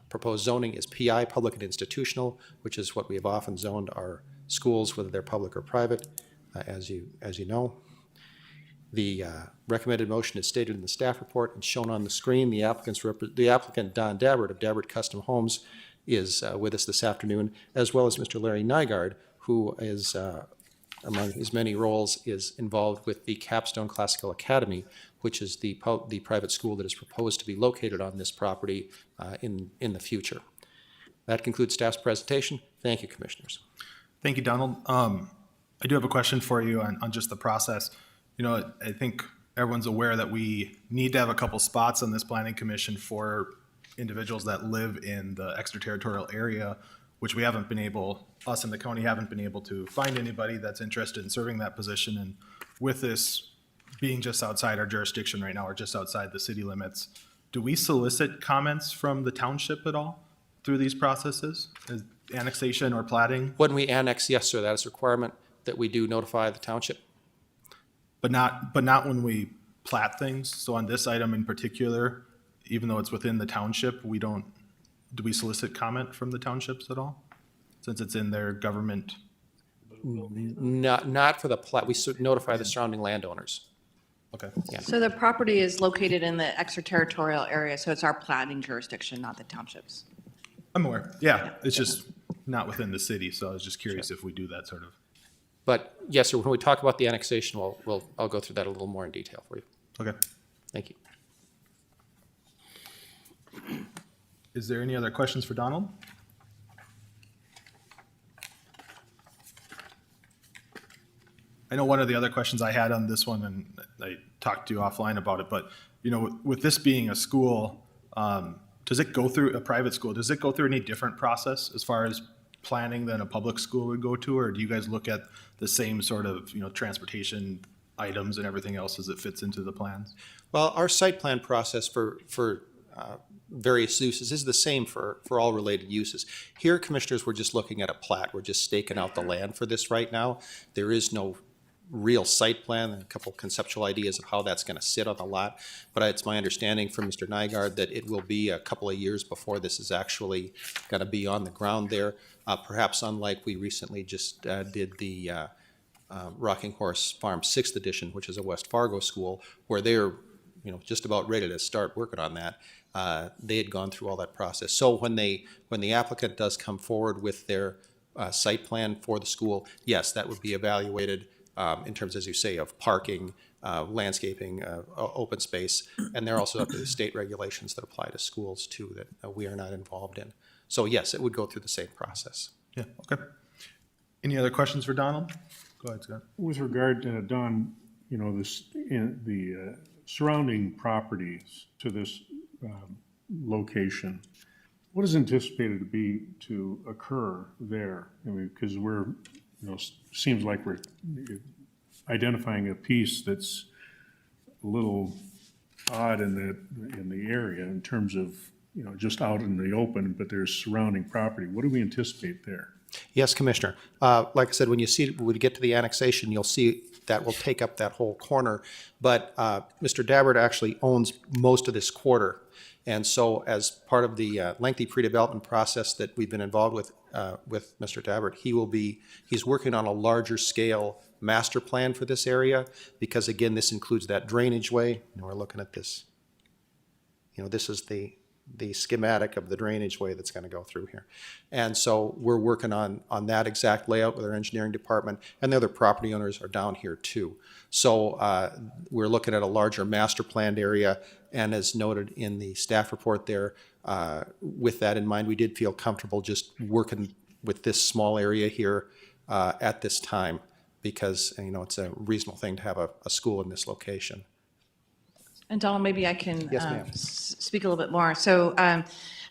proposed zoning is PI, public and institutional, which is what we have often zoned our schools, whether they're public or private, as you know. The recommended motion is stated in the staff report and shown on the screen. The applicant, Don Dabbert of Dabbert Custom Homes, is with us this afternoon, as well as Mr. Larry Nygaard, who is, among his many roles, is involved with the Capstone Classical Academy, which is the private school that is proposed to be located on this property in the future. That concludes staff's presentation. Thank you, commissioners. Thank you, Donald. I do have a question for you on just the process. You know, I think everyone's aware that we need to have a couple spots on this planning commission for individuals that live in the extraterritorial area, which we haven't been able, us in the county haven't been able to find anybody that's interested in serving that position. And with this being just outside our jurisdiction right now, or just outside the city limits, do we solicit comments from the township at all through these processes? Is annexation or plating? When we annex, yes, sir, that is a requirement that we do notify the township. But not when we plat things. So on this item in particular, even though it's within the township, do we solicit comment from the townships at all? Since it's in their government? Not for the plat, we notify the surrounding landowners. Okay. Yeah. So the property is located in the extraterritorial area, so it's our planning jurisdiction, not the townships. I'm aware. Yeah, it's just not within the city, so I was just curious if we do that sort of. But yes, sir, when we talk about the annexation, I'll go through that a little more in detail for you. Okay. Thank you. Is there any other questions for Donald? I know one of the other questions I had on this one, and I talked to you offline about it, but you know, with this being a school, does it go through a private school? Does it go through any different process as far as planning than a public school would go to, or do you guys look at the same sort of, you know, transportation items and everything else as it fits into the plans? Well, our site plan process for various uses is the same for all related uses. Here, commissioners, we're just looking at a plat. We're just staking out the land for this right now. There is no real site plan and a couple conceptual ideas of how that's going to sit on the lot. But it's my understanding from Mr. Nygaard that it will be a couple of years before this is actually going to be on the ground there. Perhaps unlike we recently just did the Rocking Horse Farm 6th edition, which is a West Fargo school, where they're just about ready to start working on that. They had gone through all that process. So when the applicant does come forward with their site plan for the school, yes, that would be evaluated in terms, as you say, of parking, landscaping, open space, and they're also up to the state regulations that apply to schools too that we are not involved in. So yes, it would go through the same process. Yeah, okay. Any other questions for Donald? Go ahead, Scott. With regard to Don, the surrounding properties to this location, what is anticipated to occur there? I mean, because we're, seems like we're identifying a piece that's a little odd in the area in terms of, just out in the open, but there's surrounding property. What do we anticipate there? Yes, Commissioner. Like I said, when we get to the annexation, you'll see that will take up that whole corner. But Mr. Dabbert actually owns most of this quarter. And so as part of the lengthy pre-development process that we've been involved with Mr. Dabbert, he's working on a larger scale master plan for this area, because again, this includes that drainage way. We're looking at this. This is the schematic of the drainage way that's going to go through here. And so we're working on that exact layout with our engineering department, and the other property owners are down here too. So we're looking at a larger master planned area, and as noted in the staff report there, with that in mind, we did feel comfortable just working with this small area here at this time, because it's a reasonable thing to have a school in this location. And Donald, maybe I can Yes, ma'am. speak a little bit more. So I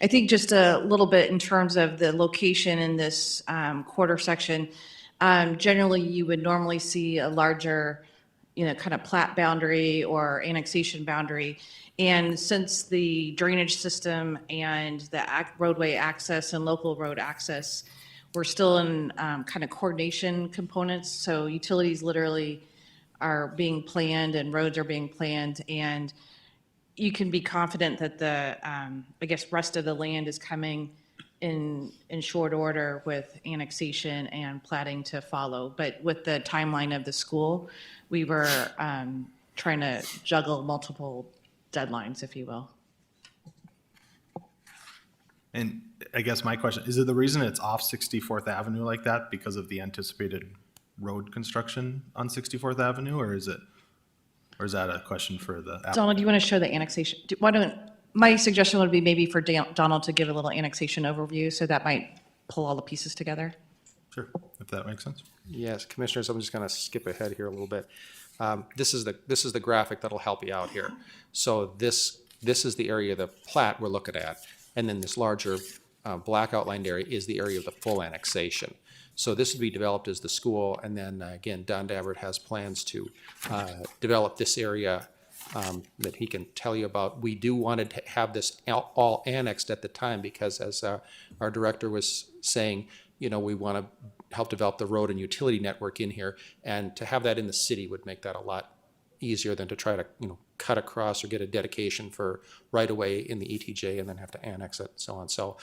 think just a little bit in terms of the location in this quarter section, generally you would normally see a larger, kind of plat boundary or annexation boundary. And since the drainage system and the roadway access and local road access, we're still in kind of coordination components. So utilities literally are being planned and roads are being planned, and you can be confident that the, rest of the land is coming in short order with annexation and platting to follow. But with the timeline of the school, we were trying to juggle multiple deadlines, if you will. And I guess my question, is it the reason it's off 64th Avenue like that because of the anticipated road construction on 64th Avenue, or is that a question for the applicant? Donald, do you want to show the annexation? My suggestion would be maybe for Donald to give a little annexation overview, so that might pull all the pieces together. Sure. if that makes sense. Yes, Commissioners, I'm just going to skip ahead here a little bit. This is the graphic that'll help you out here. So this is the area of the plat we're looking at, and then this larger black outlined area is the area of the full annexation. So this would be developed as the school, and then again, Don Dabbert has plans to develop this area that he can tell you about. We do wanted to have this all annexed at the time because, as our director was saying, you know, we want to help develop the road and utility network in here, and to have that in the city would make that a lot easier than to try to, you know, cut across or get a dedication for right away in the ETJ and then have to annex it and so on. So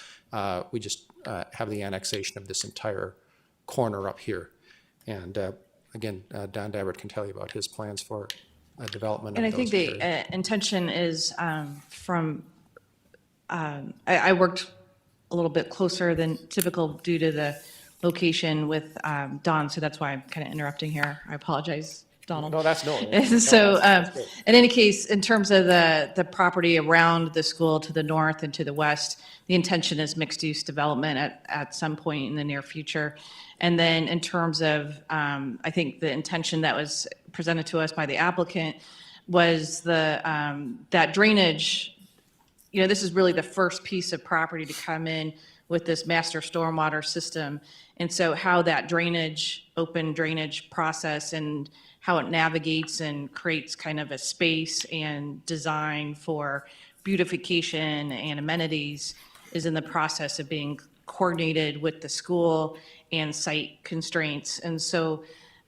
we just have the annexation of this entire corner up here. And again, Don Dabbert can tell you about his plans for development. And I of think those the areas. intention is I worked a little bit closer than typical due to the location with Don, so that's why I'm kind of interrupting here. I apologize, Donald. No, that's no. So, that's great. in any case, in terms of the property around the school to the north and to the west, the intention is mixed-use development at some point in the near future. And then in terms of, I think the intention that was presented to us by the applicant was that drainage. You know, this is really the first piece of property to come in with this master stormwater system. And so how that drainage, open drainage process and how it navigates and creates kind of a space and design for beautification and amenities is in the process of being coordinated with the school and site constraints. And so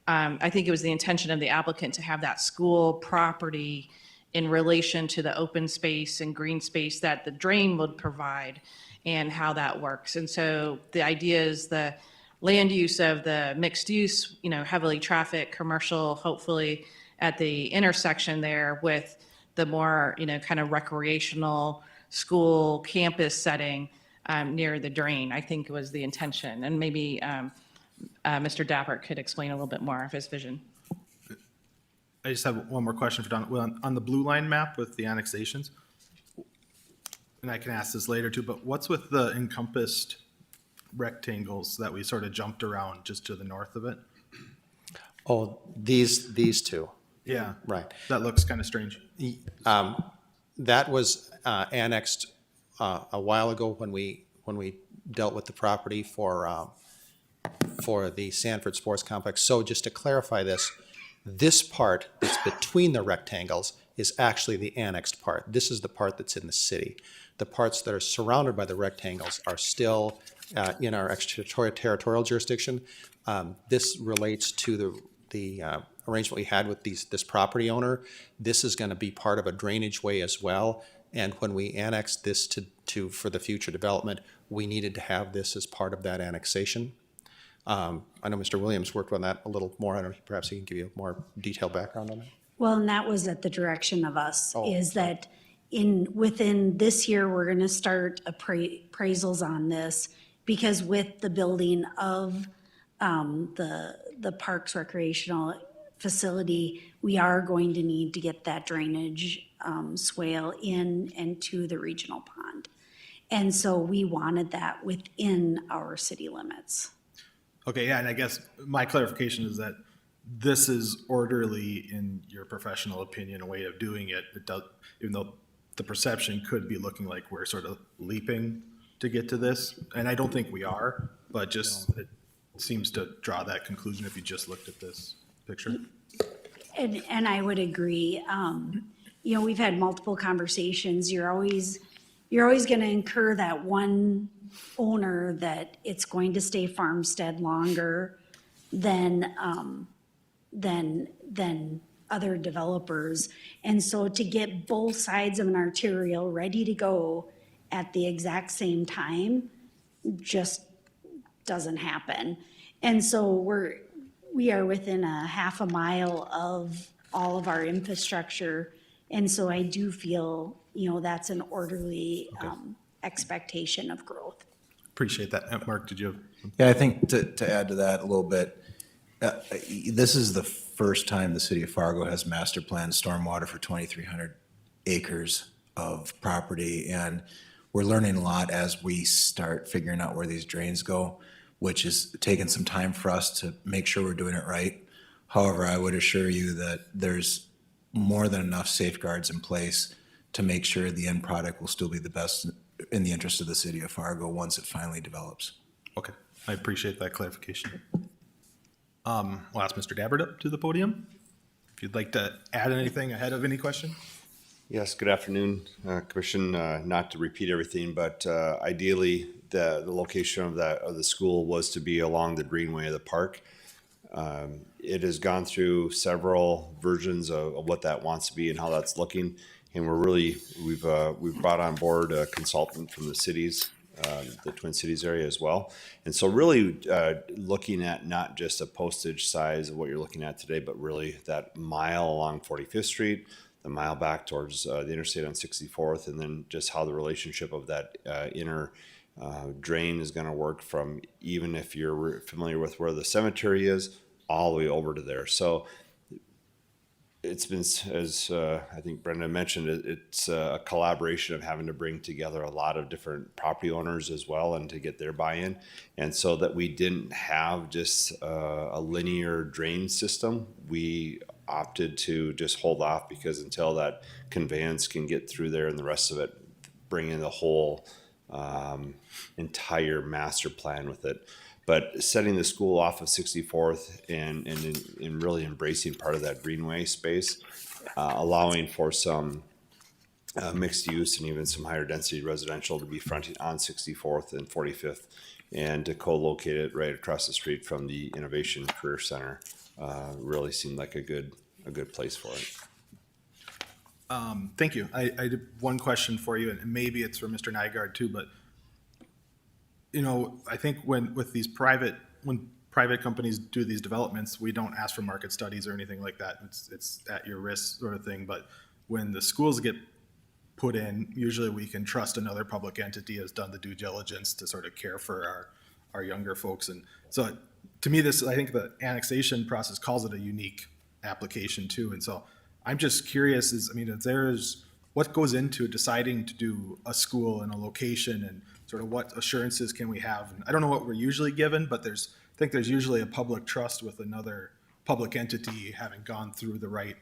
I think it was the intention of the applicant to have that school property in relation to the open space and green space that the drain would provide and how that works. And so the idea is the land use of the mixed use, you know, heavily traffic, commercial, hopefully at the intersection there with the more, you know, kind of recreational school campus setting near the drain, I think was the intention. And maybe Mr. Dabbert could explain a little bit more of his vision. I just have one more question for Don. Well, on the blue line map with the annexations, and I can ask this later too, but what's with the encompassed rectangles that we sort of jumped around just to the north of it? Oh, these two. Yeah. Right. That looks kind of strange. That was annexed a while ago when we dealt with the property for the Sanford Sports Complex. So just to clarify this part that's between the rectangles is actually the annexed part. This is the part that's in the city. The parts that are surrounded by the rectangles are still in our extraterritorial jurisdiction. This relates to the arrangement we had with this property owner. This is going to be part of a drainage way as well. And when we annexed this for the future development, we needed to have this as part of that annexation. I know Mr. Williams worked on that a little more. I don't know, perhaps he can give you a more detailed background on that. Well, and that was at the direction of us, Oh, is that within this year, we're gonna start appraisals on this, because with the building of the Parks Recreational Facility, we are going to need to get that drainage swale in and to the regional pond. And so we wanted that within our city limits. Okay, yeah, and I guess my clarification is that this is orderly in your professional opinion, a way of doing it. It does, even though the perception could be looking like we're sort of leaping to get to this, and I don't think we are, but just it seems to draw that conclusion if you just looked at this picture. And I would agree. You know, we've had multiple conversations. You're always going to incur that one owner that it's going to stay farmstead longer than other developers. And so to get both sides of an arterial ready to go at the exact same time just doesn't happen. And so we are within a half a mile of all of our infrastructure. And so I do feel, you know, that's an orderly expectation of growth. Appreciate that. Mark, did you have? Yeah, I think to add to that a little bit, this is the first time the city of Fargo has master planned stormwater for 2,300 acres of property. And we're learning a lot as we start figuring out where these drains go. which is taking some time for us to make sure we're doing it right. However, I would assure you that there's more than enough safeguards in place to make sure the end product will still be the best in the interest of the city of Fargo once it finally develops. Okay, I appreciate that clarification. We'll ask Mr. Dabbert up to the podium. If you'd like to add anything ahead of any question. Yes, good afternoon, Commission. Not to repeat everything, but ideally, the location of the school was to be along the greenway of the park. It has gone through several versions of what that wants to be and how that's looking, and we've brought on board a consultant from the cities, the Twin Cities area as well, and so really looking at not just a postage size of what you're looking at today, but really that mile along 45th Street, the mile back towards the interstate on 64th, and then just how the relationship of that inner drain is going to work from, even if you're familiar with where the cemetery is, all the way over to there. So it's been, as I think Brenda mentioned, it's a collaboration of having to bring together a lot of different property owners as well and to get their buy-in. And so that we didn't have just a linear drain system, we opted to just hold off, because until that conveyance can get through there and the rest of it, bring in the whole entire master plan with it. But setting the school off of 64th and really embracing part of that greenway space, allowing for some mixed use and even some higher density residential to be fronting on 64th and 45th, and to co-locate it right across the street from the Innovation Career Center really seemed like a good place for it. Thank you. I did one question for you, and maybe it's for Mr. Nygaard too, but I think when private companies do these developments, we don't ask for market studies or anything like that. It's at your risk sort of thing. But when the schools get put in, usually we can trust another public entity has done the due diligence to sort of care for our younger folks. And so to me, I think the annexation process calls it a unique application too. And so I'm just curious what goes into deciding to do a school in a location, and sort of what assurances can we have? And I don't know what we're usually given, but I think there's usually a public trust with another public entity having gone through the right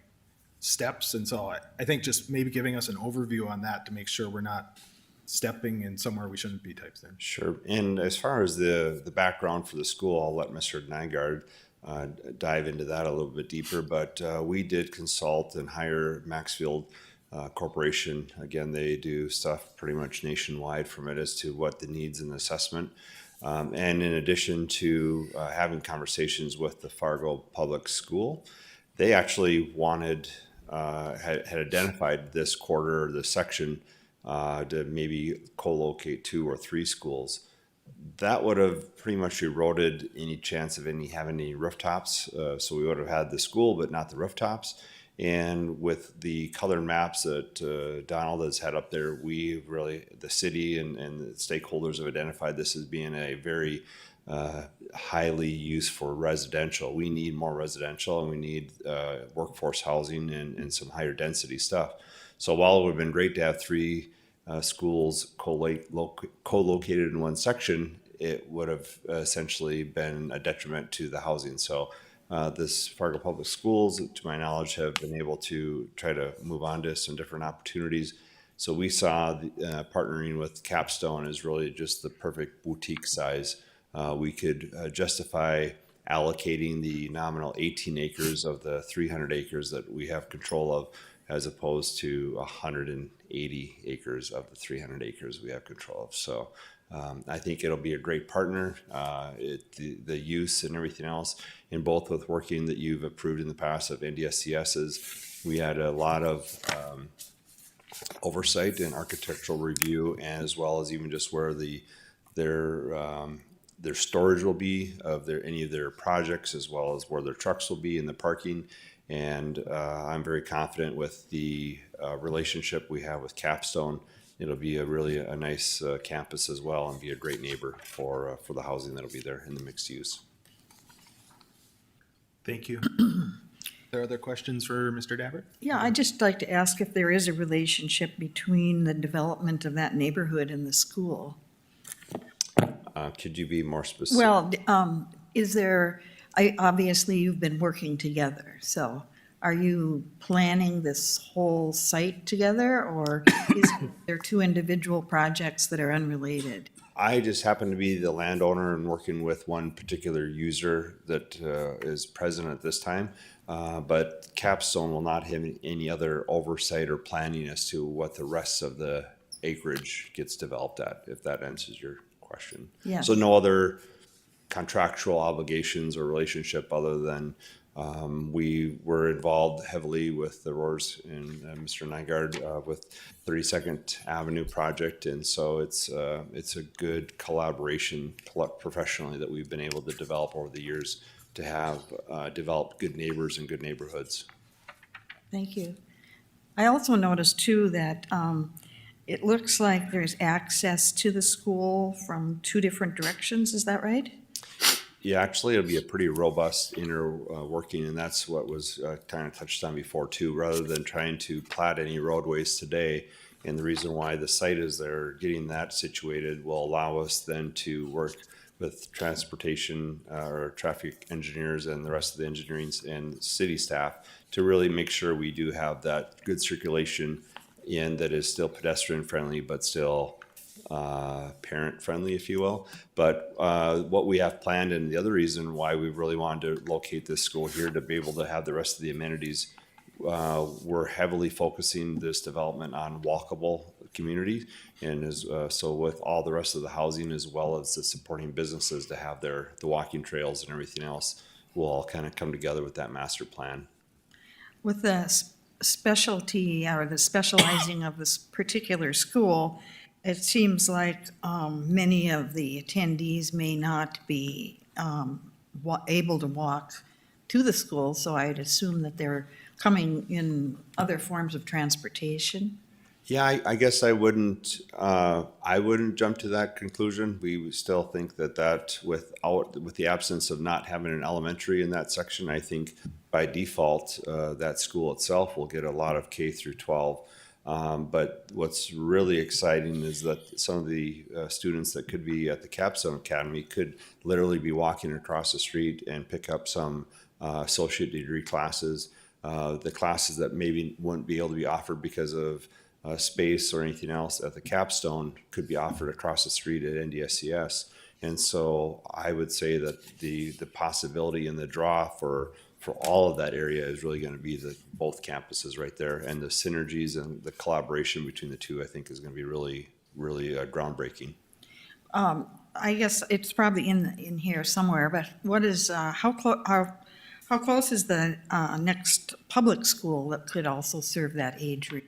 steps. And so I think just maybe giving us an overview on that to make sure we're not stepping in somewhere we shouldn't be type thing. Sure. And as far as the background for the school, I'll let Mr. Nygaard dive into that a little bit deeper. But we did consult and hire Maxfield Corporation. Again, they do stuff pretty much nationwide from it as to what the needs and assessment. And in addition to having conversations with the Fargo Public School, they actually had identified this quarter, this section, to maybe co-locate 2 or 3 schools. That would have pretty much eroded any chance of having any rooftops. So we would have had the school, but not the rooftops. And with the colored maps that Donald has had up there, the city and the stakeholders have identified this as being a very highly used for residential. We need more residential, and we need workforce housing and some higher density stuff. So while it would have been great to have 3 schools co-located in one section, it would have essentially been a detriment to the housing. So this Fargo Public Schools, to my knowledge, have been able to try to move on to some different opportunities. So we saw partnering with Capstone as really just the perfect boutique size. We could justify allocating the nominal 18 acres of the 300 acres that we have control of, as opposed to 180 acres of the 300 acres we have control of. So I think it'll be a great partner. The use and everything else, in both with working that you've approved in the past of NDSCSs, we had a lot of oversight and architectural review, as well as even just where their storage will be of any of their projects, as well as where their trucks will be in the parking. And I'm very confident with the relationship we have with Capstone. It'll be a nice campus as well, and be a great neighbor for the housing that'll be there in the mixed use. Thank you. Are there other questions for Mr. Dabbert? Yeah, I'd just like to ask if there is a relationship between the development of that neighborhood and the school. Could you be more specific? Well, is there, obviously you've been working together, so are you planning this whole site together, or is there two individual projects that are unrelated? I just happen to be the landowner and working with one particular user that is present at this time. But Capstone will not have any other oversight or planning as to what the rest of the acreage gets developed at, if that answers your question. Yeah. So no other contractual obligations or relationship other than we were involved heavily with the Roars and Mr. Nygaard with 32nd Avenue project, and so it's a good collaboration professionally that we've been able to develop over the years to have developed good neighbors and good neighborhoods. Thank you. I also noticed too that it looks like there's access to the school from two different directions, is that right? Yeah, actually, it'll be a pretty robust inner working, and that's what was kind of touched on before too, rather than trying to plat any roadways today. And the reason why the site is there, getting that situated will allow us then to work with transportation or traffic engineers and the rest of the engineering and city staff to really make sure we do have that good circulation in that is still pedestrian friendly, but still parent friendly, if you will. But what we have planned, and the other reason why we really wanted to locate this school here to be able to have the rest of the amenities, we're heavily focusing this development on walkable communities, and so with all the rest of the housing as well as the supporting businesses to have the walking trails and everything else will all kind of come together with that master plan. With the specialty or the specializing of this particular school, it seems like many of the attendees may not be able to walk to the school, so I'd assume that they're coming in other forms of transportation. Yeah, I guess I wouldn't jump to that conclusion. We still think that with the absence of not having an elementary in that section, I think by default that school itself will get a lot of K through 12. But what's really exciting is that some of the students that could be at the Capstone Academy could literally be walking across the street and pick up some associate degree classes. The classes that maybe wouldn't be able to be offered because of space or anything else at the Capstone could be offered across the street at NDSCS. And so I would say that the possibility and the draw for all of that area is really going to be both campuses right there, and the synergies and the collaboration between the two, I think, is going to be really, really groundbreaking. I guess it's probably in here somewhere, but what is how close is the next public school that could also serve that age range?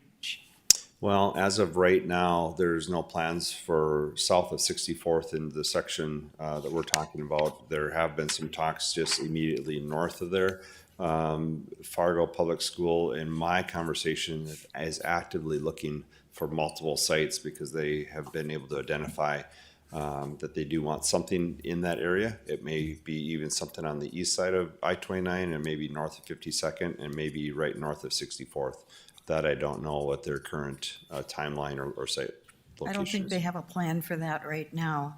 Well, as of right now, there's no plans for south of 64th in the section that we're talking about. There have been some talks just immediately north of there. Fargo Public School, in my conversation, is actively looking for multiple sites because they have been able to identify that they do want something in that area. It may be even something on the east side of I-29 and maybe north of 52nd and maybe right north of 64th. That I don't know what their current timeline or site location is. I don't think they have a plan for that right now.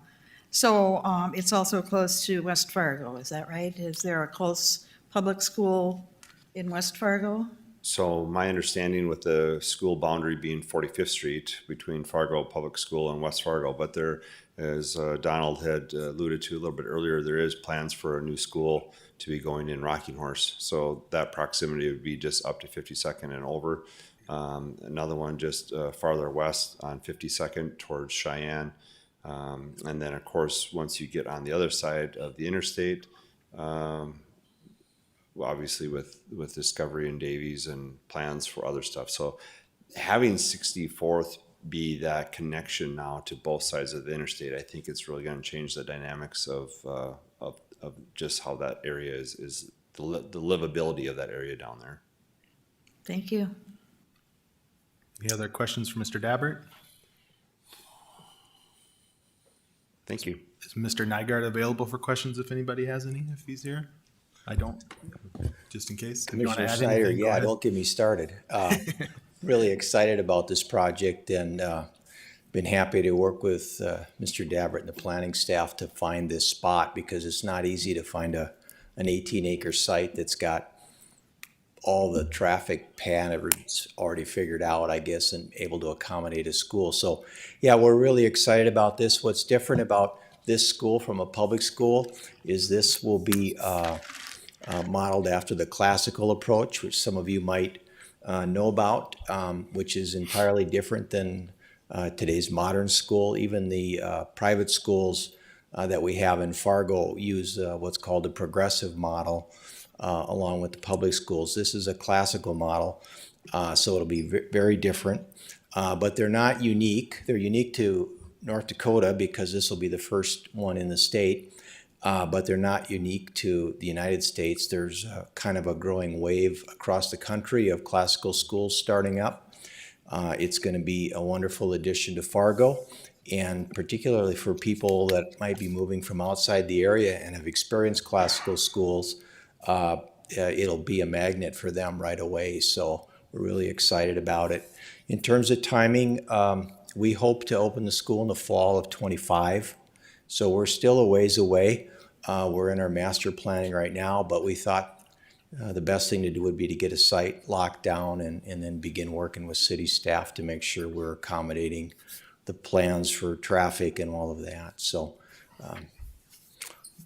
So it's also close to West Fargo, is that right? Is there a close public school in West Fargo? So my understanding with the school boundary being 45th Street between Fargo Public School and West Fargo, but there, as Donald had alluded to a little bit earlier, there is plans for a new school to be going in Rocking Horse. So that proximity would be just up to 52nd and over. Another one just farther west on 52nd towards Cheyenne. And then of course, once you get on the other side of the interstate, obviously with Discovery and Davies and plans for other stuff. So having 64th be that connection now to both sides of the interstate, I think it's really going to change the dynamics of just how that area is the livability of that area down there. Thank you. Any other questions for Mr. Dabbert? Thank you. Is Mr. Nygaard available for questions if anybody has any, if he's here? I don't, just in case. If you want to Commissioner add Snyder, anything, go yeah, ahead. don't get me started. Really excited about this project and been happy to work with Mr. Dabbert and the planning staff to find this spot, because it's not easy to find an 18-acre site that's got all the traffic patterns already figured out, I guess, and able to accommodate a school. So, yeah, we're really excited about this. What's different about this school from a public school is this will be modeled after the classical approach, which some of you might know about, which is entirely different than today's modern school. Even the private schools that we have in Fargo use what's called a progressive model along with the public schools. This is a classical model, so it'll be very different, but they're not unique. They're unique to North Dakota because this will be the first one in the state, but they're not unique to the United States. There's kind of a growing wave across the country of classical schools starting up. It's going to be a wonderful addition to Fargo, and particularly for people that might be moving from outside the area and have experienced classical schools, it'll be a magnet for them right away. So we're really excited about it. In terms of timing, we hope to open the school in the fall of '25. So we're still a ways away. We're in our master planning right now, but we thought the best thing to do would be to get a site locked down and then begin working with city staff to make sure we're accommodating the plans for traffic and all of that. So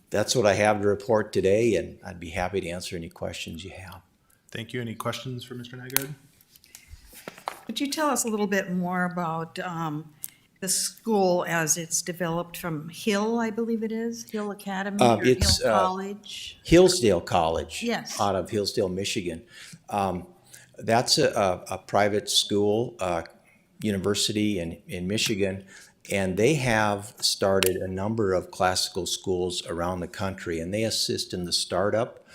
that's what I have to report today, and I'd be happy to answer any questions you have. Thank you. Any questions for Mr. Nygaard? Could you tell us a little bit more about the school as it's developed from Hill, I believe it is, Hill Academy or It's Hill College? Hillsdale College. Yes. Out of Hillsdale, Michigan. That's a private school, university in Michigan, and they have started a number of classical schools around the country, and they assist in the startup.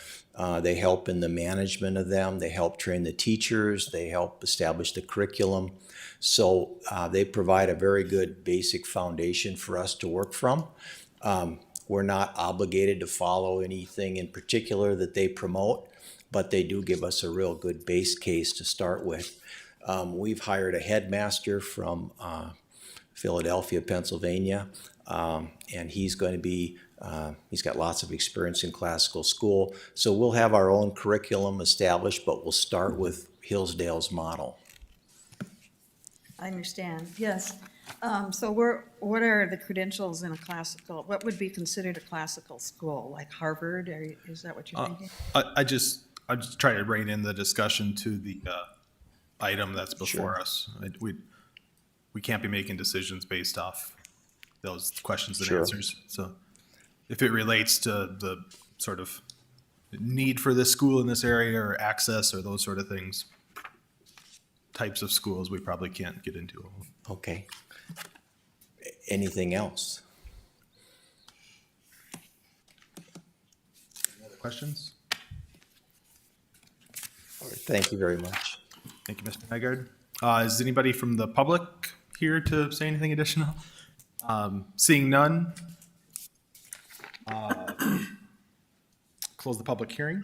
They help in the management of them. They help train the teachers. They help establish the curriculum. So they provide a very good basic foundation for us to work from. We're not obligated to follow anything in particular that they promote, but they do give us a real good base case to start with. We've hired a headmaster from Philadelphia, Pennsylvania, and he's going to be he's got lots of experience in classical school. So we'll have our own curriculum established, but we'll start with Hillsdale's model. I understand, yes. So what are the credentials in a classical, what would be considered a classical school, like Harvard, or is that what you're thinking? I just try to rein in the discussion to the item that's before us. We can't be making decisions based off those questions and answers. So if it relates to the sort of need for this school in this area or access or those sort of things, types of schools, we probably can't get into. Okay. Anything else? Any other questions? All right, thank you very much. Thank you, Mr. Nygaard. Is anybody from the public here to say anything additional? Seeing none, close the public hearing.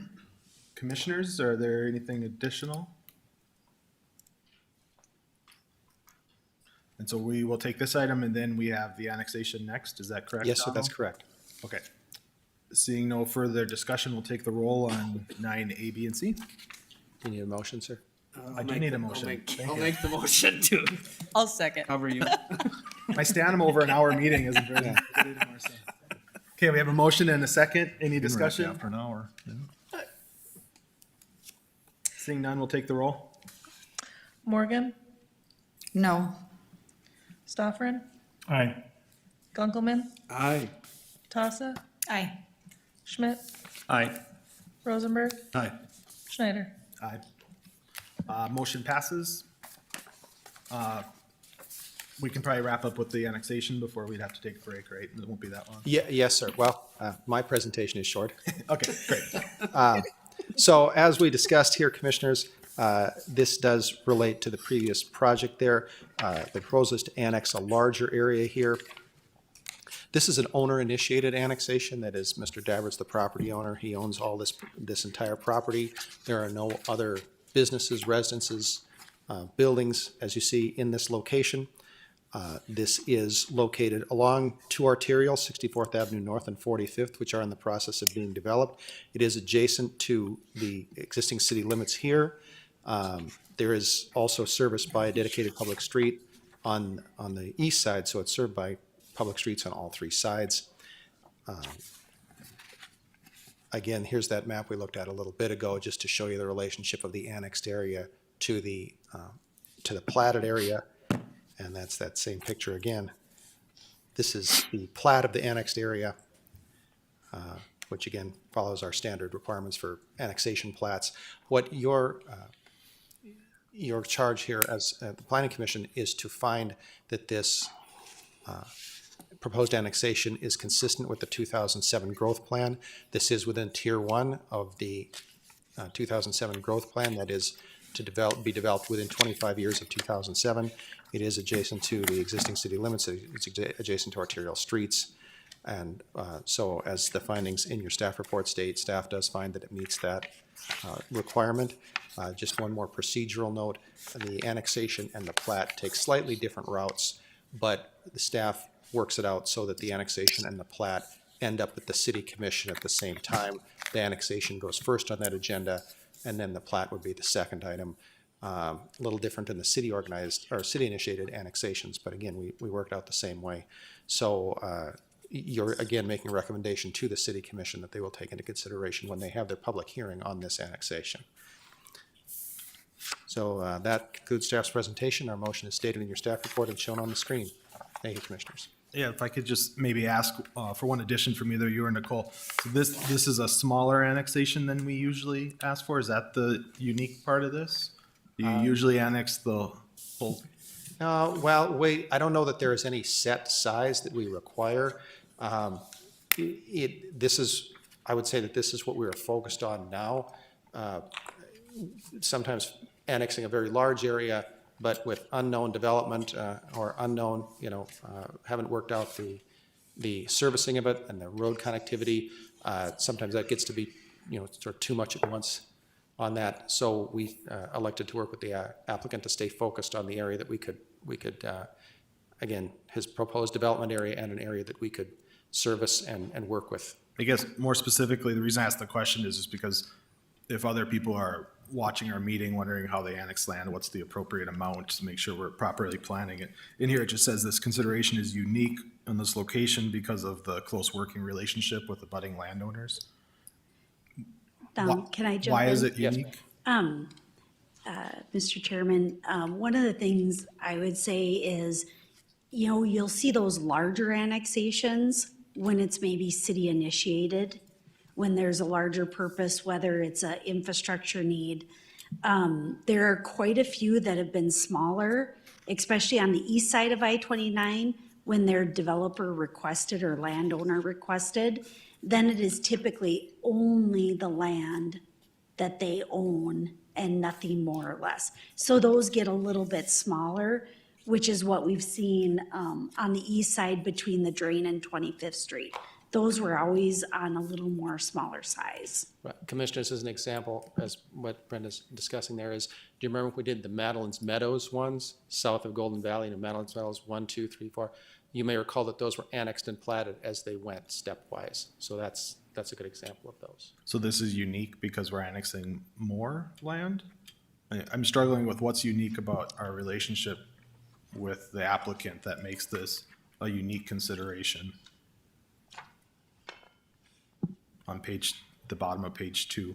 Commissioners, are there anything additional? And so we will take this item and then we have the annexation next. Is that correct? Yes, sir, Donald? that's correct. Okay. Seeing no further discussion, we'll take the roll on 9A, B, and C. Do you need a motion, sir? I do need a motion. I'll make the motion to I'll second. cover you. My stand over an hour meeting isn't very good anymore. So. Okay, we have a motion and a second. Any discussion? After an hour. Yeah. Seeing none, we'll take the roll. Morgan, No. Stoffren, Aye. Gunkelman, Aye. Tassa, Aye. Schmidt, Aye. Rosenberg, Aye. Schneider. Aye. Motion passes. We can probably wrap up with the annexation before we'd have to take a break, right? It won't be that long. Yeah, yes, sir. Well, my presentation is short. Okay, great. So as we discussed here, Commissioners, this does relate to the previous project there. The proposal is to annex a larger area here. This is an owner-initiated annexation. That is, Mr. Dabbert's the property owner. He owns all this entire property. There are no other businesses, residences, buildings, as you see, in this location. This is located along two arterials, 64th Avenue North and 45th, which are in the process of being developed. It is adjacent to the existing city limits here. There is also service by a dedicated public street on the east side, so it's served by public streets on all three sides. Again, here's that map we looked at a little bit ago, just to show you the relationship of the annexed area to the platted area. And that's that same picture again. This is the plat of the annexed area, which again follows our standard requirements for annexation plats. What your charge here as the Planning Commission is to find that this proposed annexation is consistent with the 2007 growth plan. This is within Tier 1 of the 2007 growth plan, that is to be developed within 25 years of 2007. It is adjacent to the existing city limits. It's adjacent to arterial streets. And so as the findings in your staff report state, staff does find that it meets that requirement. Just one more procedural note, the annexation and the plat take slightly different routes, but the staff works it out so that the annexation and the plat end up at the city commission at the same time. The annexation goes first on that agenda, and then the plat would be the second item. A little different in the city organized or city initiated annexations, but again, we worked out the same way. So you're again making a recommendation to the city commission that they will take into consideration when they have their public hearing on this annexation. So that concludes staff's presentation. Our motion is stated in your staff report and shown on the screen. Thank you, commissioners. Yeah, if I could just maybe ask for one addition from either you or Nicole. So this is a smaller annexation than we usually ask for. Is that the unique part of this? Do you usually annex the whole? Well, wait, I don't know that there is any set size that we require. This is, I would say that this is what we are focused on now. Sometimes annexing a very large area, but with unknown development or unknown, haven't worked out the servicing of it and the road connectivity. Sometimes that gets to be, sort of too much at once on that. So we elected to work with the applicant to stay focused on the area that we could again, his proposed development area and an area that we could service and work with. I guess more specifically, the reason I asked the question is just because if other people are watching our meeting wondering how they annex land, what's the appropriate amount to make sure we're properly planning it. In here it just says this consideration is unique in this location because of the close working relationship with the budding landowners. Can I jump in? Why is it unique? Mr. Chairman, one of the things I would say is, you'll see those larger annexations when it's maybe city initiated, when there's a larger purpose, whether it's an infrastructure need. There are quite a few that have been smaller, especially on the east side of I-29, when they're developer requested or landowner requested. Then it is typically only the land that they own and nothing more or less. So those get a little bit smaller, which is what we've seen on the east side between the drain and 25th Street. Those were always on a little more smaller size. Right. Commissioners, as an example, as what Brenda's discussing there is, do you remember if we did the Madeline's Meadows ones, south of Golden Valley, and Madeline's Meadows 1, 2, 3, 4? You may recall that those were annexed and platted as they went stepwise. So that's a good example of those. So this is unique because we're annexing more land? I'm struggling with what's unique about our relationship with the applicant that makes this a unique consideration. On the bottom of page 2.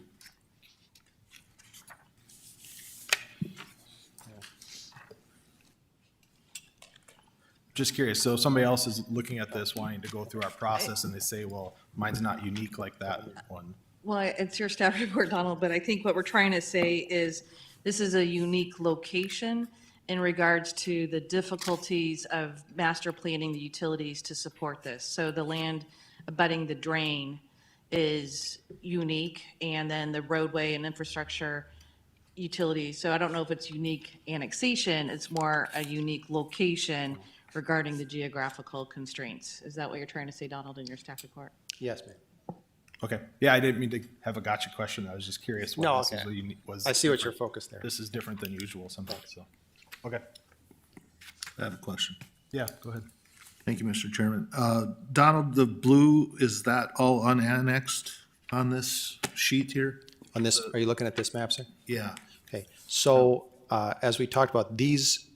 Just curious, so if somebody else is looking at this wanting to go through our process and they say, well, mine's not unique like that one. Well, it's your staff report, Donald, but I think what we're trying to say is this is a unique location in regards to the difficulties of master planning the utilities to support this. So the land abutting the drain is unique, and then the roadway and infrastructure utilities. So I don't know if it's unique annexation, it's more a unique location regarding the geographical constraints. Is that what you're trying to say, Donald, in your staff report? Yes, ma'am. Okay. Yeah, I didn't mean to have a gotcha question. I was just curious. No, this okay. was I see what your focus there. This is different than usual sometimes, so. Okay. I have a question. Yeah, go ahead. Thank you, Mr. Chairman. Donald, the blue, is that all unannexed on this sheet here? On this, are you looking at this map, sir? Yeah. Okay, so as we talked about, these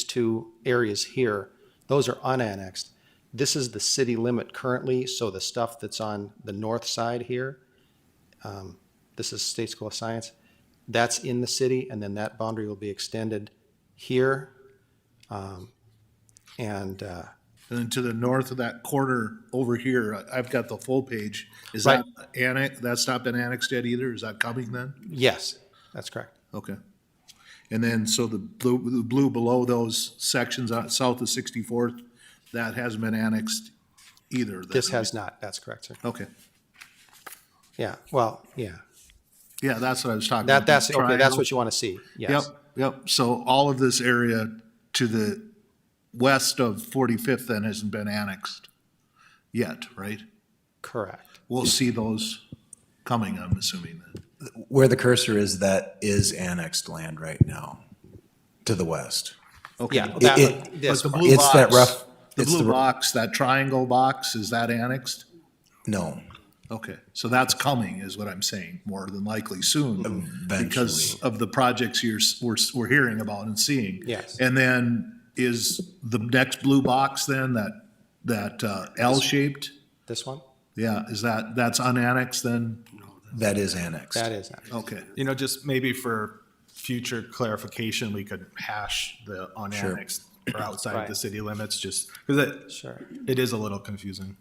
two areas here, those are unannexed. This is the city limit currently, so the stuff that's on the north side here, this is State School of Science, that's in the city, and then that boundary will be extended here. And then to the north of that quarter over here, I've got the full page. Is Right. that's not been annexed yet either? Is that coming then? Yes, that's correct. Okay. And then, so the blue below those sections south of 64th, that hasn't been annexed either? then, This right? has not, that's correct, sir. Okay. Yeah, well, yeah. Yeah, that's what I was talking about. That's, the okay, that's triangle. what you want to see, yes. Yep. So all of this area to the west of 45th then hasn't been annexed yet, right? Correct. We'll see those coming, I'm assuming then. Where the cursor is, that is annexed land right now, to the west. Okay. Yeah, But that, this, the blue It's box, that rough- the it's blue the- box, that triangle box, is that annexed? No, Okay, so that's coming, is what I'm saying, more than likely soon. Because Eventually. of the projects we're hearing about and seeing. Yes. And then is the next blue box then, that L-shaped? this one? Yeah, that's unannexed then? that is annexed. That is annexed. Okay, You know, just maybe for future clarification, we could hash the unannexed or outside Right. the city limits, just, because Sure, it is a little confusing.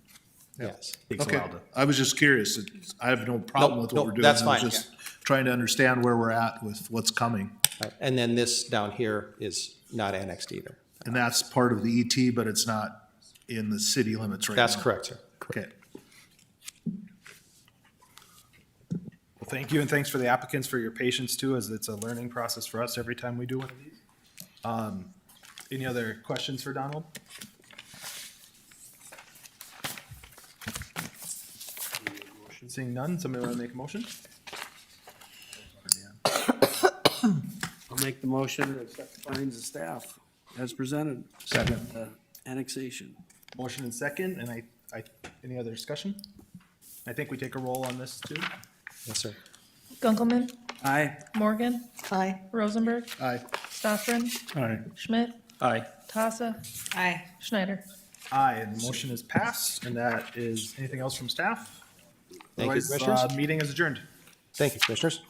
yes. Takes a okay. while to. I was just curious. I have no problem with what no, we're doing. that's I was fine, just trying to understand where we're at with what's coming. Right. And then this down here is not annexed either. And that's part of the ET, but it's not in the city limits right now. That's correct, sir. Okay. Well, thank you, and thanks for the applicants for your patience too, as it's a learning process for us every time we do one of these. Any other questions for Donald? Seeing none, somebody want to make a motion? I'll make the motion to accept the findings of staff as presented. Second. Annexation. Motion and second, and any other discussion? I think we take a roll on this too. Yes, sir. Gunkelman, Aye. Morgan, Aye. Rosenberg, Aye. Stoffren, Aye. Schmidt, Aye. Tassa, Aye. Schneider. Aye, and the motion is passed, and that is, anything else from staff? Thank you, Otherwise, Commissioners. Meeting is adjourned. Thank you, Commissioners.